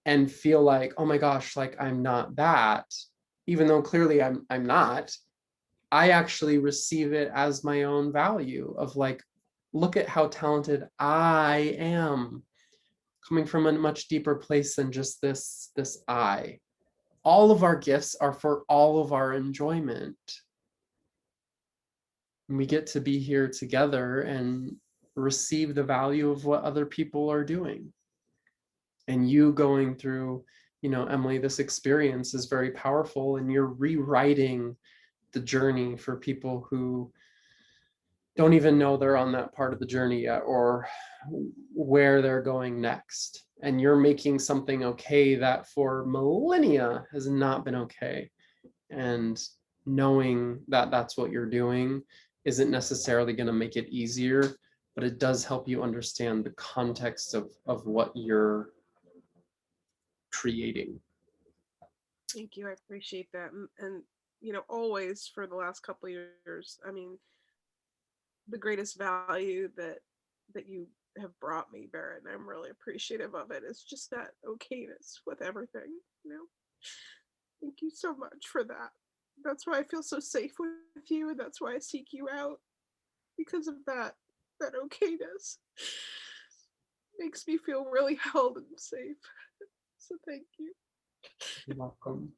and feel like, oh my gosh, like I'm not that, even though clearly I'm not. I actually receive it as my own value of like, look at how talented I am, coming from a much deeper place than just this I. all of our gifts are for all of our enjoyment. And we get to be here together and receive the value of what other people are doing. And you going through, you know, Emily, this experience is very powerful, and you're rewriting the journey for people who don't even know they're on that part of the journey yet, or where they're going next. And you're making something okay that for millennia has not been okay. And knowing that that's what you're doing isn't necessarily going to make it easier, but it does help you understand the context of what you're creating. Thank you. I appreciate that. And you know, always for the last couple of years, I mean, the greatest value that you have brought me, Barrett, and I'm really appreciative of it. It's just that okayness with everything, you know. Thank you so much for that. That's why I feel so safe with you, and that's why I seek you out, because of that okayness. Makes me feel really held and safe. So thank you. You're welcome.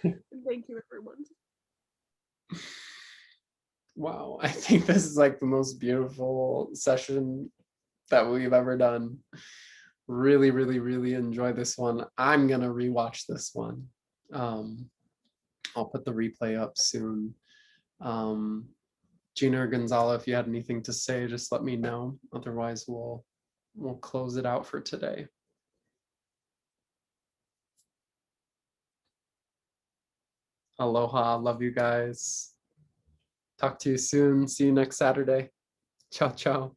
And thank you, everyone. Wow, I think this is like the most beautiful session that we've ever done. Really, really, really enjoy this one. I'm gonna rewatch this one. I'll put the replay up soon. Gina or Gonzalo, if you had anything to say, just let me know. Otherwise, we'll close it out for today. Aloha, love you guys. Talk to you soon. See you next Saturday. Ciao, ciao.